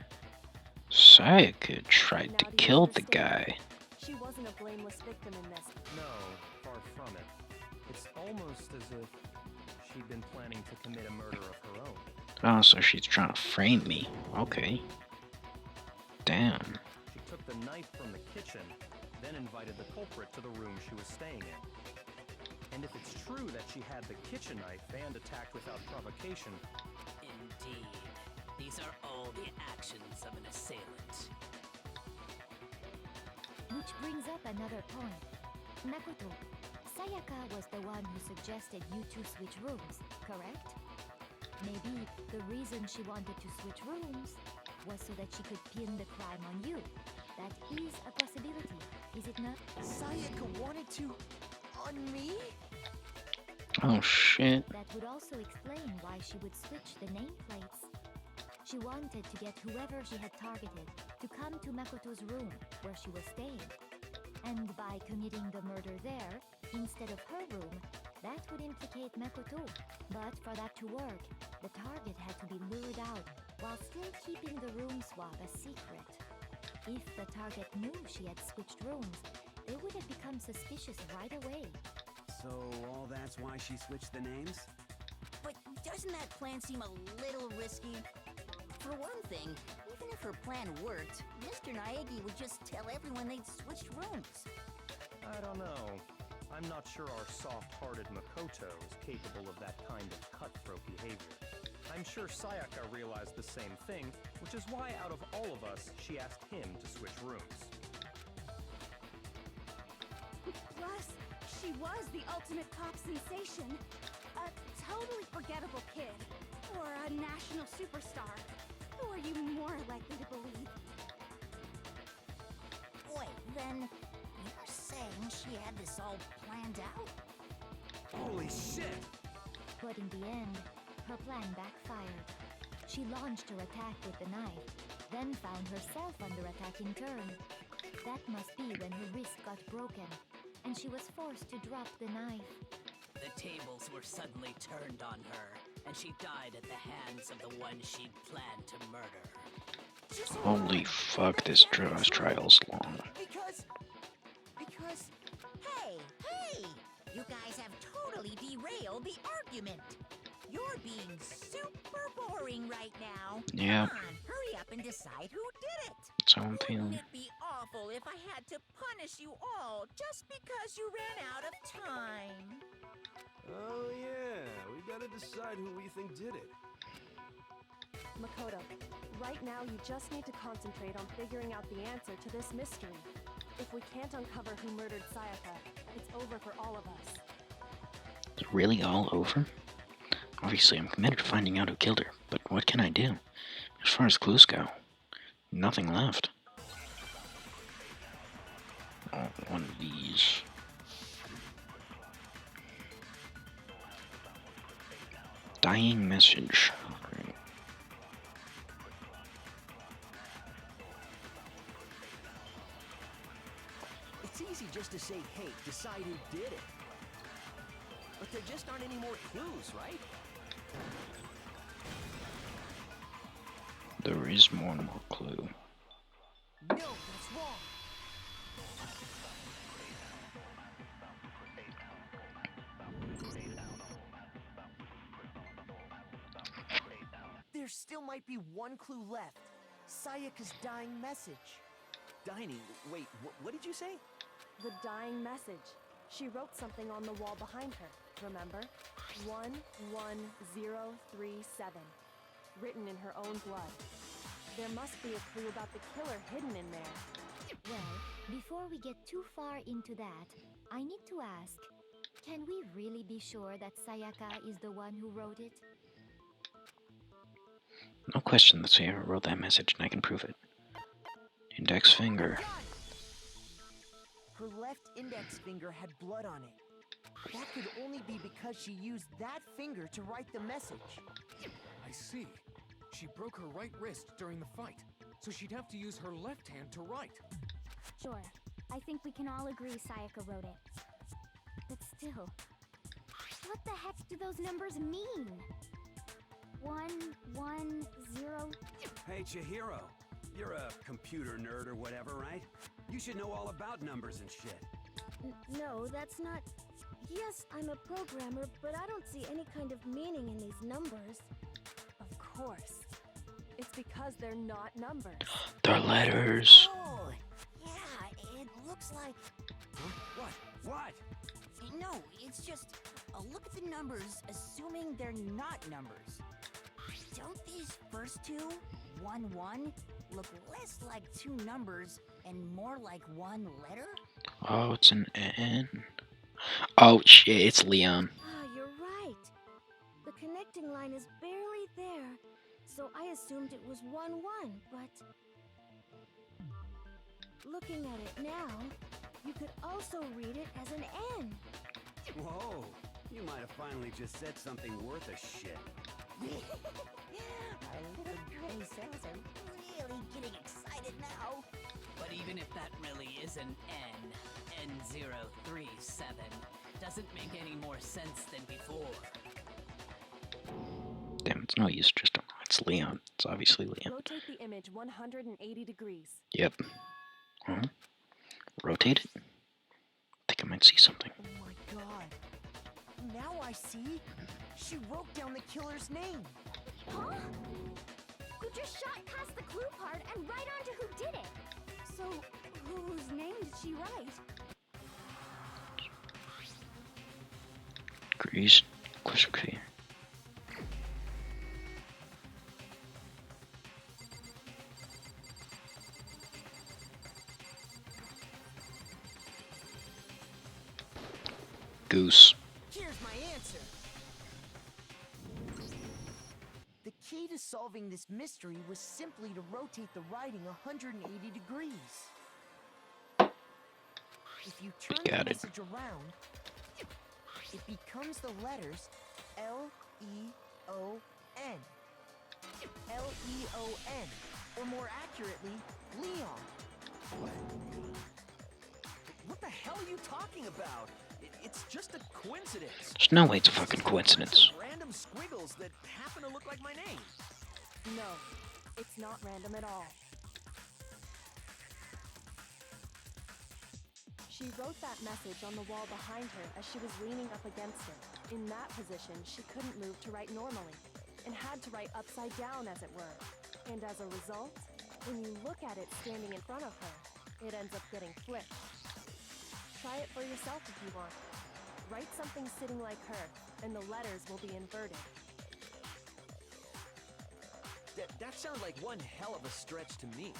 Sayaka tried to kill the guy. She wasn't a blameless victim in this. No, far from it. It's almost as if she'd been planning to commit a murder of her own. Oh, so she's trying to frame me. Okay. Damn. She took the knife from the kitchen, then invited the culprit to the room she was staying in. And if it's true that she had the kitchen knife and attacked without provocation... Indeed. These are all the actions of an assailant. Which brings up another point. Makoto, Sayaka was the one who suggested you two switch rooms, correct? Maybe the reason she wanted to switch rooms was so that she could pin the crime on you. That is a possibility, is it not? Sayaka wanted to... on me? Oh shit. That would also explain why she would switch the nameplates. She wanted to get whoever she had targeted to come to Makoto's room where she was staying. And by committing the murder there, instead of her room, that would implicate Makoto. But for that to work, the target had to be lured out while still keeping the room swap a secret. If the target knew she had switched rooms, they would have become suspicious right away. So all that's why she switched the names? But doesn't that plan seem a little risky? For one thing, even if her plan worked, Mr. Naegi would just tell everyone they'd switched rooms. I don't know. I'm not sure our soft-hearted Makoto is capable of that kind of cutthroat behavior. I'm sure Sayaka realized the same thing, which is why out of all of us, she asked him to switch rooms. Plus, she was the ultimate pop sensation. A totally forgettable kid. Or a national superstar. Who are you more likely to believe? Wait, then you're saying she had this all planned out? Holy shit! But in the end, her plan backfired. She launched her attack with the knife, then found herself under attack in turn. That must be when her wrist got broken, and she was forced to drop the knife. The tables were suddenly turned on her, and she died at the hands of the one she'd planned to murder. Holy fuck, this trial's long. Because... Hey! You guys have totally derailed the argument. You're being super boring right now. Yeah. Come on, hurry up and decide who did it. That's how I'm feeling. Wouldn't it be awful if I had to punish you all just because you ran out of time? Oh yeah, we gotta decide who we think did it. Makoto, right now you just need to concentrate on figuring out the answer to this mystery. If we can't uncover who murdered Sayaka, it's over for all of us. It's really all over? Obviously, I'm committed to finding out who killed her, but what can I do? As far as clues go, nothing left. Oh, one of these. Dying message. Right. It's easy just to say, hey, decide who did it. But there just aren't any more clues, right? There is one more clue. No, that's wrong. There still might be one clue left. Sayaka's dying message. Dining? Wait, what did you say? The dying message. She wrote something on the wall behind her, remember? 11037. Written in her own blood. There must be a clue about the killer hidden in there. Well, before we get too far into that, I need to ask, can we really be sure that Sayaka is the one who wrote it? No question that Sayaka wrote that message, and I can prove it. Index finger. Her left index finger had blood on it. That could only be because she used that finger to write the message. I see. She broke her right wrist during the fight, so she'd have to use her left hand to write. Sure. I think we can all agree Sayaka wrote it. But still, what the heck do those numbers mean? 110... Hey, Chihiro. You're a computer nerd or whatever, right? You should know all about numbers and shit. No, that's not... Yes, I'm a programmer, but I don't see any kind of meaning in these numbers. Of course. It's because they're not numbers. They're letters. Oh, yeah, it looks like... Huh? What? No, it's just look at the numbers, assuming they're not numbers. Don't these first two, 1, 1, look less like two numbers and more like one letter? Oh, it's an N. Oh shit, it's Leon. Ah, you're right. The connecting line is barely there, so I assumed it was 1, 1, but looking at it now, you could also read it as an N. Whoa, you might have finally just said something worth a shit. Our little gray cells are really getting excited now. But even if that really is an N037, doesn't make any more sense than before. Damn, it's no use just it's Leon. It's obviously Leon. Rotate the image 180 degrees. Yep. Rotate it. I think I might see something. Oh my god. Now I see. She wrote down the killer's name. Huh? You just shot past the clue part and right onto who did it. So, whose name did she write? Grease. Okay. Goose. Here's my answer. The key to solving this mystery was simply to rotate the writing 180 degrees. If you turn the message around, it becomes the letters L-E-O-N. L-E-O-N, or more accurately, Leon. What the hell are you talking about? It's just a coincidence. There's no way it's a fucking coincidence. Random squiggles that happen to look like my name. No, it's not random at all. She wrote that message on the wall behind her as she was leaning up against it. In that position, she couldn't move to write normally, and had to write upside down, as it were. And as a result, when you look at it standing in front of her, it ends up getting flipped. Try it for yourself if you want. Write something sitting like her, and the letters will be inverted. That sounds like one hell of a stretch to me.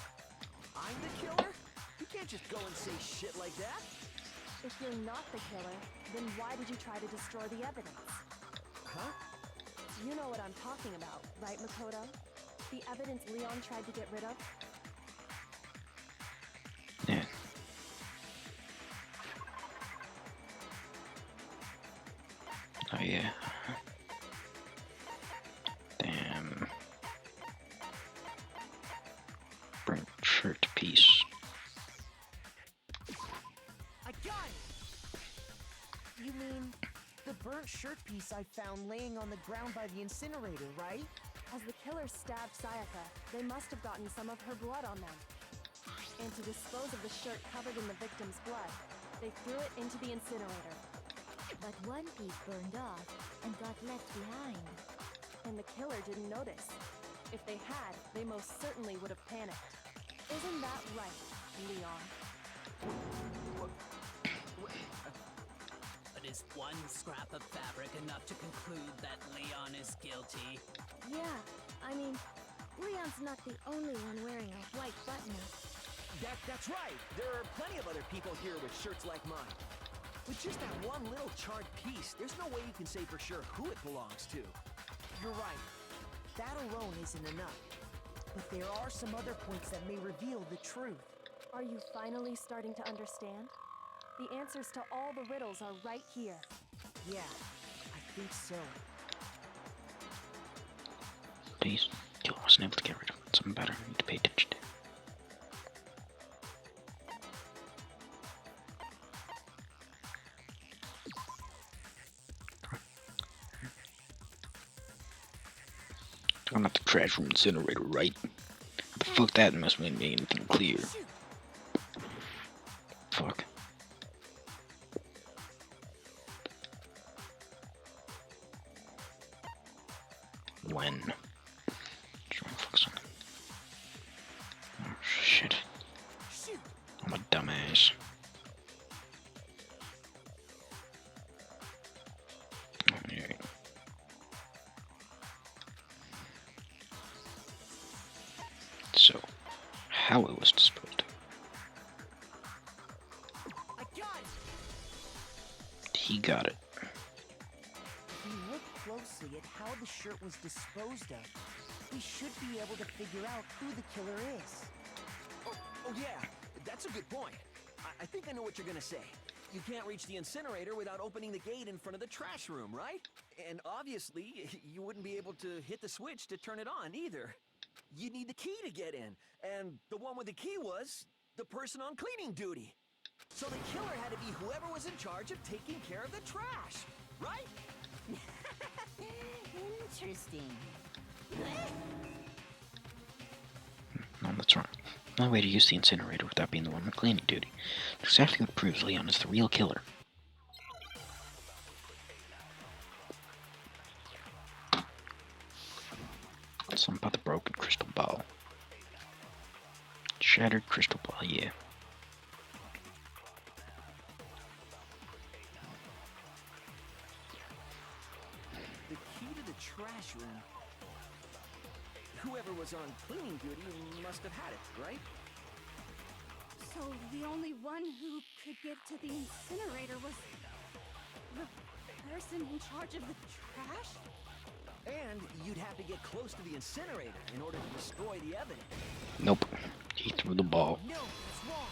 I'm the killer? You can't just go and say shit like that. If you're not the killer, then why did you try to destroy the evidence? Huh? You know what I'm talking about, right, Makoto? The evidence Leon tried to get rid of? Yeah. Oh yeah. Damn. Burnt shirt piece. I got it! You mean the burnt shirt piece I found laying on the ground by the incinerator, right? As the killer stabbed Sayaka, they must have gotten some of her blood on them. And to dispose of the shirt covered in the victim's blood, they threw it into the incinerator. But one piece burned off and got left behind. And the killer didn't notice. If they had, they most certainly would have panicked. Isn't that right, Leon? But is one scrap of fabric enough to conclude that Leon is guilty? Yeah, I mean, Leon's not the only one wearing a white button-up. That's right. There are plenty of other people here with shirts like mine. With just that one little charred piece, there's no way you can say for sure who it belongs to. You're right. That alone isn't enough. But there are some other points that may reveal the truth. Are you finally starting to understand? The answers to all the riddles are right here. Yeah, I think so. Please, Killer wasn't able to get rid of it. Something better. I need to pay attention to. I'm not the trash room incinerator, right? How the fuck that must mean anything clear? Fuck. When? Trying to fuck something. Oh shit. I'm a dumbass. how it was disposed of. I got it! He got it. If we look closely at how the shirt was disposed of, we should be able to figure out who the killer is. Oh yeah, that's a good point. I think I know what you're gonna say. You can't reach the incinerator without opening the gate in front of the trash room, right? And obviously, you wouldn't be able to hit the switch to turn it on either. You'd need the key to get in, and the one with the key was the person on cleaning duty. So the killer had to be whoever was in charge of taking care of the trash, right? Interesting. No, that's wrong. No way to use the incinerator without being the one on cleaning duty. Exactly what proves Leon is the real killer. Something about the broken crystal ball. Shattered crystal ball, yeah. The key to the trash room. Whoever was on cleaning duty must have had it, right? So the only one who could get to the incinerator was the person in charge of the trash? And you'd have to get close to the incinerator in order to destroy the evidence. Nope. He threw the ball. No, that's wrong.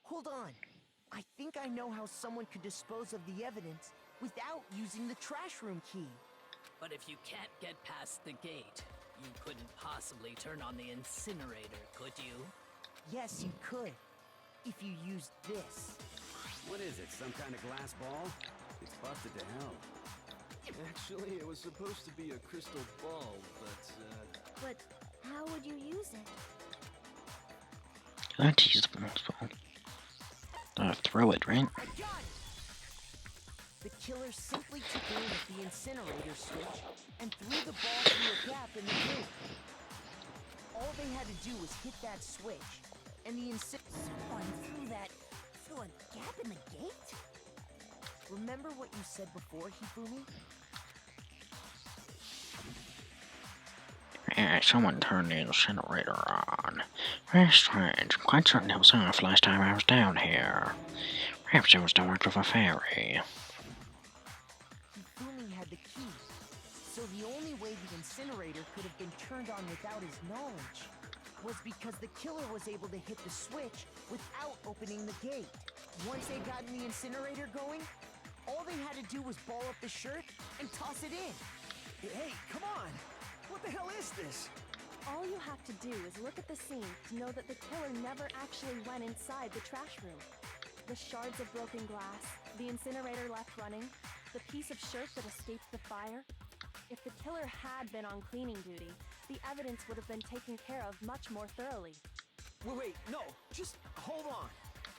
Hold on. I think I know how someone could dispose of the evidence without using the trash room key. But if you can't get past the gate, you couldn't possibly turn on the incinerator, could you? Yes, you could. If you used this. What is it, some kind of glass ball? It's busted to hell. Actually, it was supposed to be a crystal ball, But how would you use it? Let's use the glass ball. Throw it, right? I got it! The killer simply took aim at the incinerator switch and threw the ball through a gap in the gate. All they had to do was hit that switch, and the Someone through a gap in the gate? Remember what you said before, Hifumi? Yeah, someone turned the incinerator on. Very strange. Quite certain it was off last time I was down here. Perhaps it was the work of a fairy. Hifumi had the key, so the only way the incinerator could have been turned on without his knowledge was because the killer was able to hit the switch without opening the gate. Once they got the incinerator going, all they had to do was ball up the shirt and toss it in. Hey, come on! What the hell is this? All you have to do is look at the scene to know that the killer never actually went inside the trash room. The shards of broken glass, the incinerator left running, the piece of shirt that escaped the fire. If the killer had been on cleaning duty, the evidence would have been taken care of much more thoroughly. Wait, no, just hold on.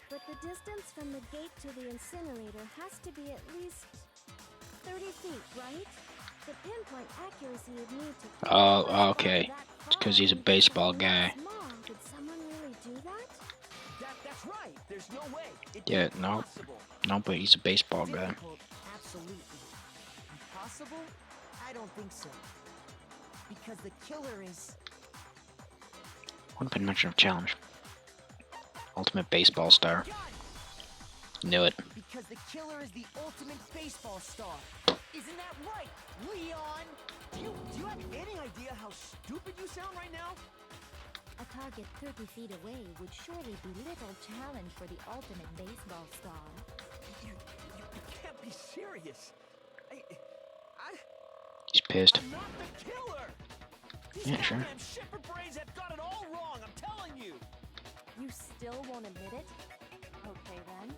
But the distance from the gate to the incinerator has to be at least 30 feet, right? The pinpoint accuracy would need to... Oh, okay. It's because he's a baseball guy. Did someone really do that? That's right. There's no way. Yeah, no. No, but he's a baseball guy. Difficult, absolutely. Impossible? I don't think so. Because the killer is... Would have been much of a challenge. Ultimate baseball star. Knew it. Because the killer is the ultimate baseball star. Isn't that right, Leon? Do you have any idea how stupid you sound right now? A target 30 feet away would surely be little challenge for the ultimate baseball star. You can't be serious. He's pissed. I'm not the killer. These Yeah, sure. goddamn shepherd brains have got it all wrong. I'm telling you. You still won't admit it? Okay then.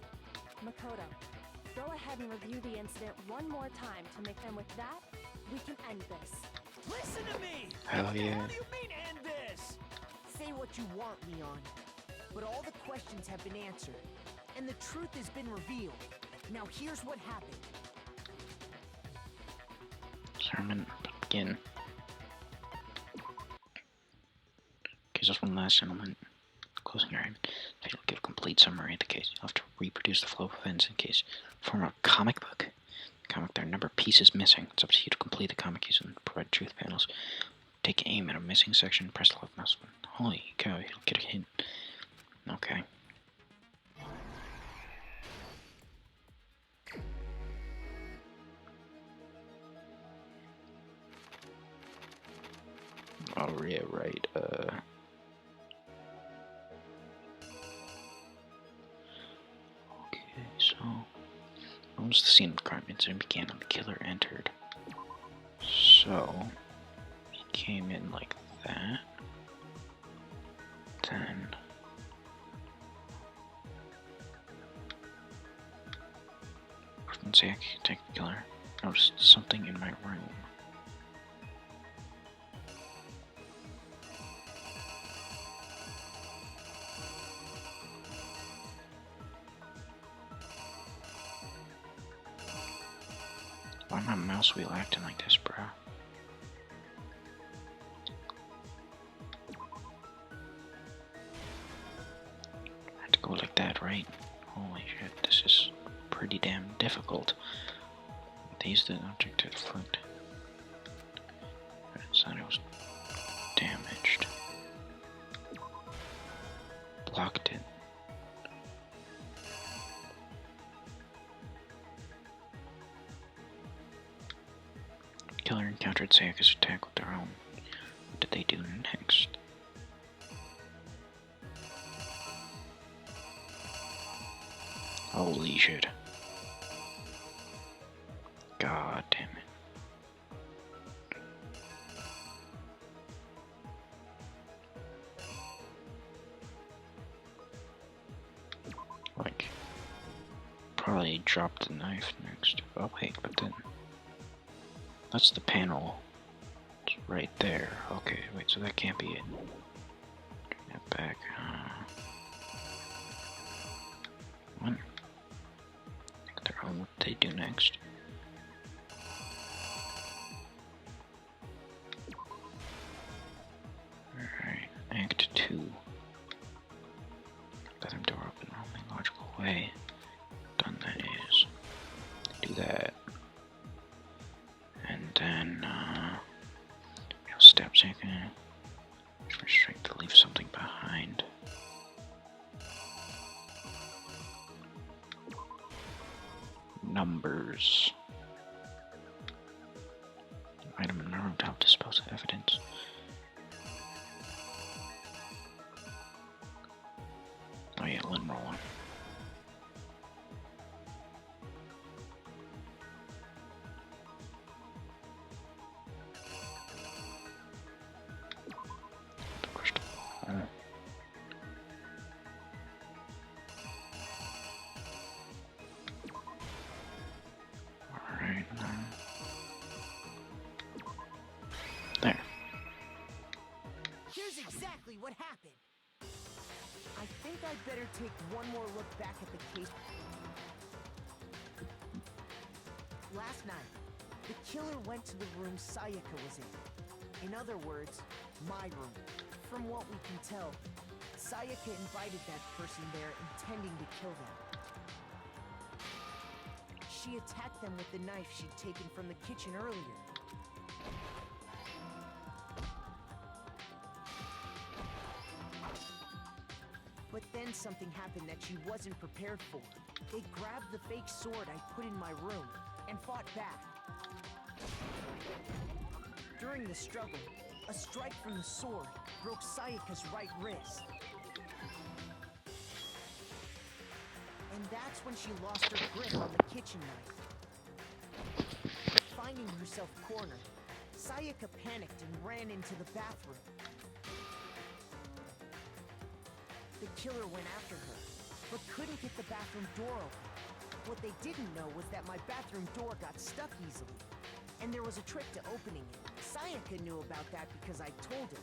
Makoto, go ahead and review the incident one more time to make them with that, we can end this. Listen to me! Hell What the yeah. hell do you mean end this? Say what you want, Leon. But all the questions have been answered, and the truth has been revealed. Now here's what happened. Sermon begin. Okay, just one last gentleman. Closing argument. It'll give a complete summary of the case. You'll have to reproduce the flow of events in case. Form a comic book. Comic there a number of pieces missing. It's up to you to complete the comic using the provide truth panels. Take aim at a missing section, press the left mouse button. Holy cow, you'll get a hint. Okay. Oh yeah, right, okay, so... Almost the scene of the crime incident began when the killer entered. So... He came in like that. Then... I didn't say I could take the killer. I noticed something in my room. Why my mouse wheel acting like this, bro? I have to go like that, right? Holy shit, this is pretty damn difficult. They used the object to deflect. Inside it was damaged. Blocked it. Killer encountered Sayaka's attack with their own. What did they do next? Holy shit. God damn it. Like, probably drop the knife next. Oh wait, but then... That's the panel. It's right there. Okay, wait, so that can't be it. Turn that back. What? Their own, what they do next. Alright, Act 2. Bathroom door open, only logical way. Done that is. Do that. And then, you'll stab second. For strength to leave something behind. Numbers. Item in the room to help dispose of evidence. Oh yeah, limb rolling. What happened? I think I'd better take one more look back at the case. Last night, the killer went to the room Sayaka was in. In other words, my room. From what we can tell, Sayaka invited that person there intending to kill them. She attacked them with the knife she'd taken from the kitchen earlier. But then something happened that she wasn't prepared for. They grabbed the fake sword I put in my room and fought back. During the struggle, a strike from the sword broke Sayaka's right wrist. And that's when she lost her grip on the kitchen knife. Finding herself cornered, Sayaka panicked and ran into the bathroom. The killer went after her, but couldn't get the bathroom door open. What they didn't know was that my bathroom door got stuck easily, and there was a trick to opening it. Sayaka knew about that because I told her,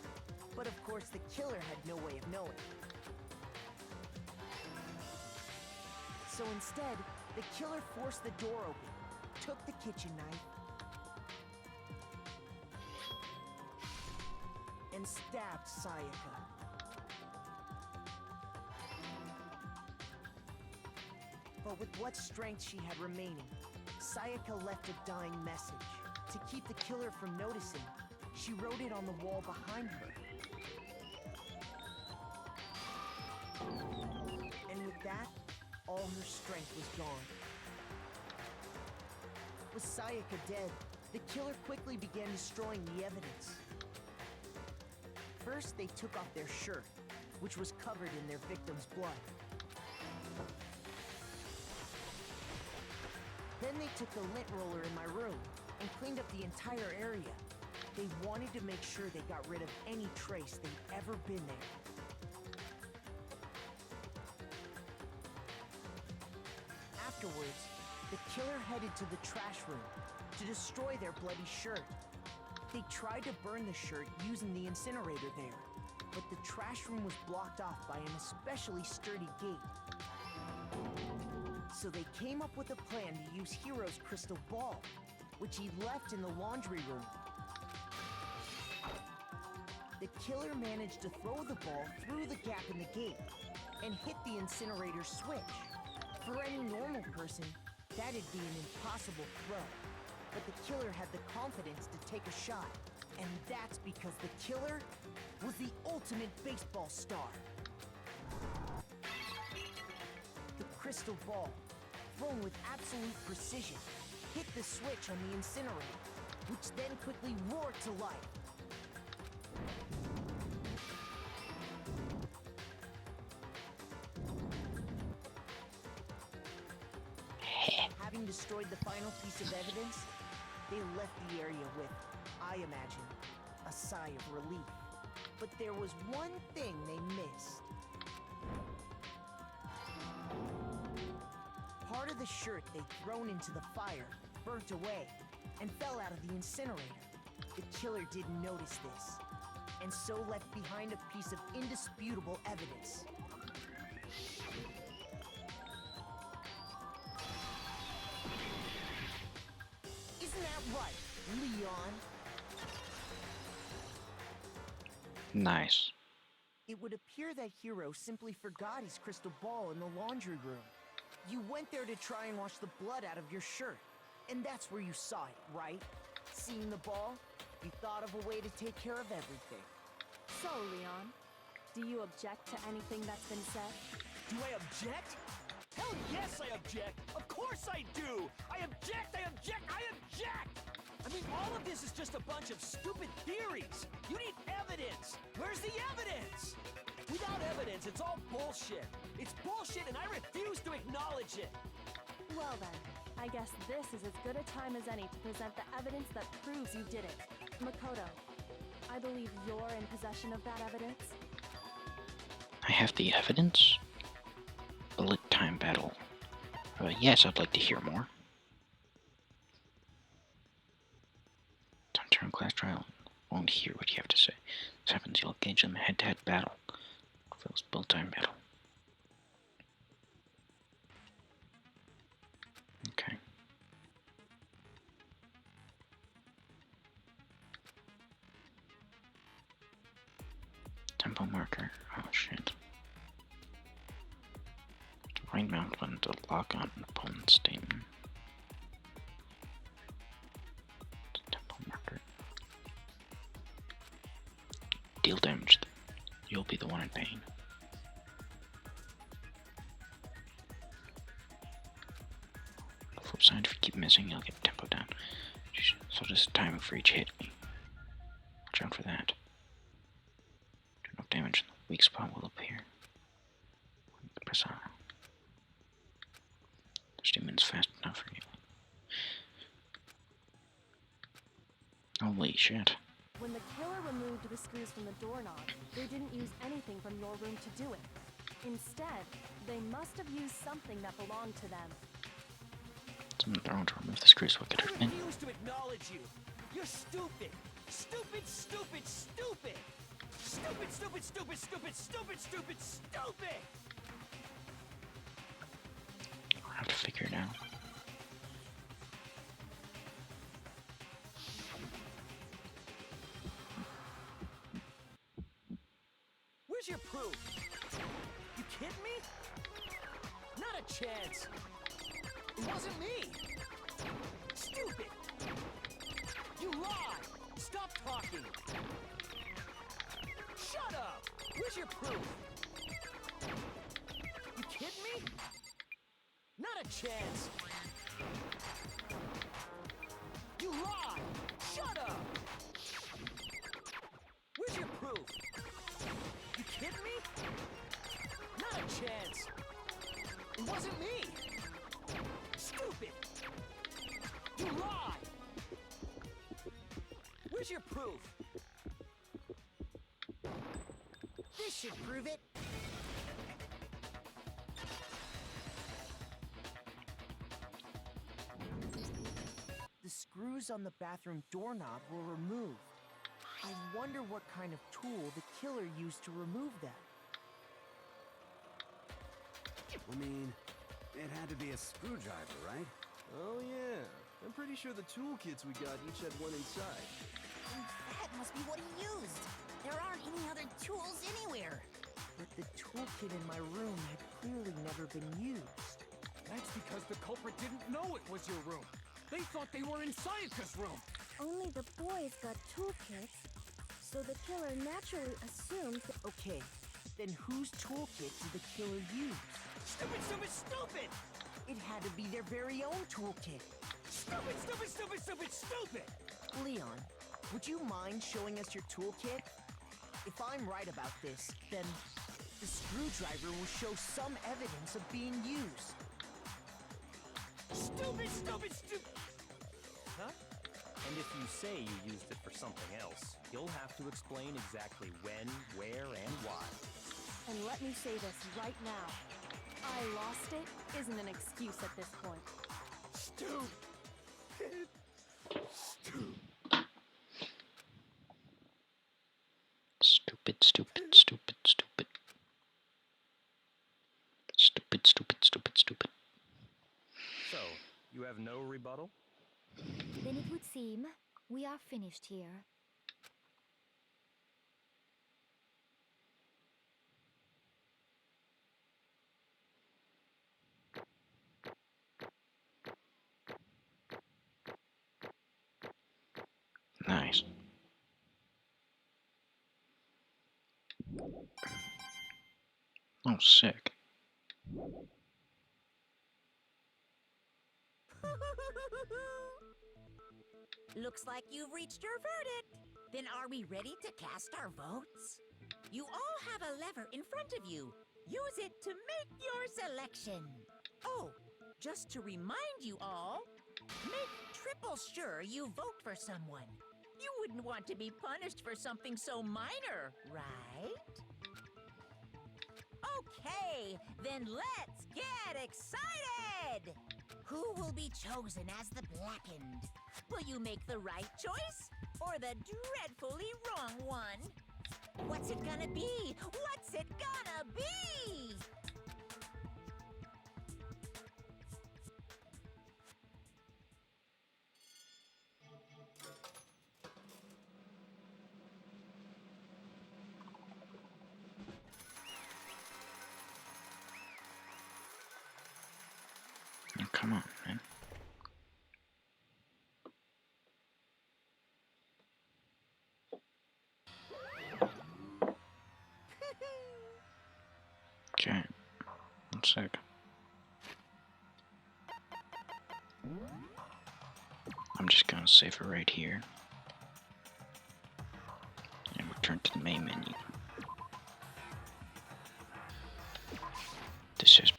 but of course the killer had no way of knowing. So instead, the killer forced the door open, took the kitchen knife, and stabbed Sayaka. But with what strength she had remaining, Sayaka left a dying message. To keep the killer from noticing, she wrote it on the wall behind her. And with that, all her strength was gone. With Sayaka dead, the killer quickly began destroying the evidence. First, they took off their shirt, which was covered in their victim's blood. Then they took the lint roller in my room and cleaned up the entire area. They wanted to make sure they got rid of any trace they'd ever been there. Afterwards, the killer headed to the trash room to destroy their bloody shirt. They tried to burn the shirt using the incinerator there, but the trash room was blocked off by an especially sturdy gate. So they came up with a plan to use Hiro's crystal ball, which he left in the laundry room. The killer managed to throw the ball through the gap in the gate and hit the incinerator switch. For any normal person, that'd be an impossible throw. But the killer had the confidence to take a shot. And that's because the killer was the ultimate baseball star. The crystal ball, thrown with absolute precision, hit the switch on the incinerator, which then quickly roared to life. Having destroyed the final piece of evidence, they left the area with, I imagine, a sigh of relief. But there was one thing they missed. Part of the shirt they'd thrown into the fire burnt away and fell out of the incinerator. The killer didn't notice this, and so left behind a piece of indisputable evidence. Isn't that right, Leon? Nice. It would appear that Hiro simply forgot his crystal ball in the laundry room. You went there to try and wash the blood out of your shirt, and that's where you saw it, right? Seeing the ball, you thought of a way to take care of everything. So, Leon, do you object to anything that's been said? Do I object? Hell yes, I object! Of course I do! I object! I object! I object! I mean, all of this is just a bunch of stupid theories! You need evidence! Where's the evidence? Without evidence, it's all bullshit! It's bullshit and I refuse to acknowledge it! Well then, I guess this is as good a time as any to present the evidence that proves you did it. Makoto, I believe you're in possession of that evidence? I have the evidence? Bullet time battle. Yes, I'd like to hear more. Time to turn class trial. Won't hear what you have to say. This happens, you'll engage in a head-to-head battle. Phil's bullet time battle. Okay. Tempo marker. Oh shit. Right mouse button to lock on an opponent's statement. Tempo marker. Deal damage. You'll be the one in pain. Flip side, if you keep missing, you'll get tempo down. So just timing for each hit. Watch out for that. Do enough damage, and the weak spot will appear. Press on. The statement's fast enough for you. Holy shit. When the killer removed the screws from the doorknob, they didn't use anything from your room to do it. Instead, they must have used something that belonged to them. Someone thrown to remove the screws. What could I have been? refuse to acknowledge you! You're stupid! Stupid, stupid, stupid! Stupid, stupid, stupid, stupid, stupid, stupid, stupid! I'll have to figure it out. Where's your proof? You kidding me? Not a chance! It wasn't me! talking! Shut up! Where's your proof? You kidding me? Not a chance! You lie! Shut up! Where's your proof? You kidding me? Not a chance! It wasn't me! Stupid! You lie! Where's your proof? This should prove it. The screws on the bathroom doorknob were removed. I wonder what kind of tool the killer used to remove them. I mean, it had to be a screwdriver, right? Oh yeah, I'm pretty sure the toolkits we got each had one inside. And that must be what he used. There aren't any other tools anywhere. But the toolkit in my room had clearly never been used. That's because the culprit didn't know it was your room. They thought they were in Sayaka's room. Only the boys got toolkits, so the killer naturally assumed that... Okay, then whose toolkit did the killer use? Stupid, stupid, stupid! It had to be their very own toolkit. Stupid, stupid, stupid, stupid, stupid! Leon, would you mind showing us your toolkit? If I'm right about this, then the screwdriver will show some evidence of being used. Stupid, stupid, stupid! Huh? And if you say you used it for something else, you'll have to explain exactly when, where, and why. And let me say this right now. I lost it isn't an excuse at this point. Stupid! Stupid, stupid, stupid, stupid. Stupid, stupid, stupid, stupid. So, you have no rebuttal? Then it would seem we are finished here. Nice. Oh, sick. Looks like you've reached your verdict. Then are we ready to cast our votes? You all have a lever in front of you. Use it to make your selection. Oh, just to remind you all, make triple sure you vote for someone. You wouldn't want to be punished for something so minor, right? Okay, then let's get excited! Who will be chosen as the Blackened? Will you make the right choice or the dreadfully wrong one? What's it gonna be? What's it gonna be? Oh, come on, man. Okay, 1 sec. I'm just gonna save it right here and return to the main menu. This has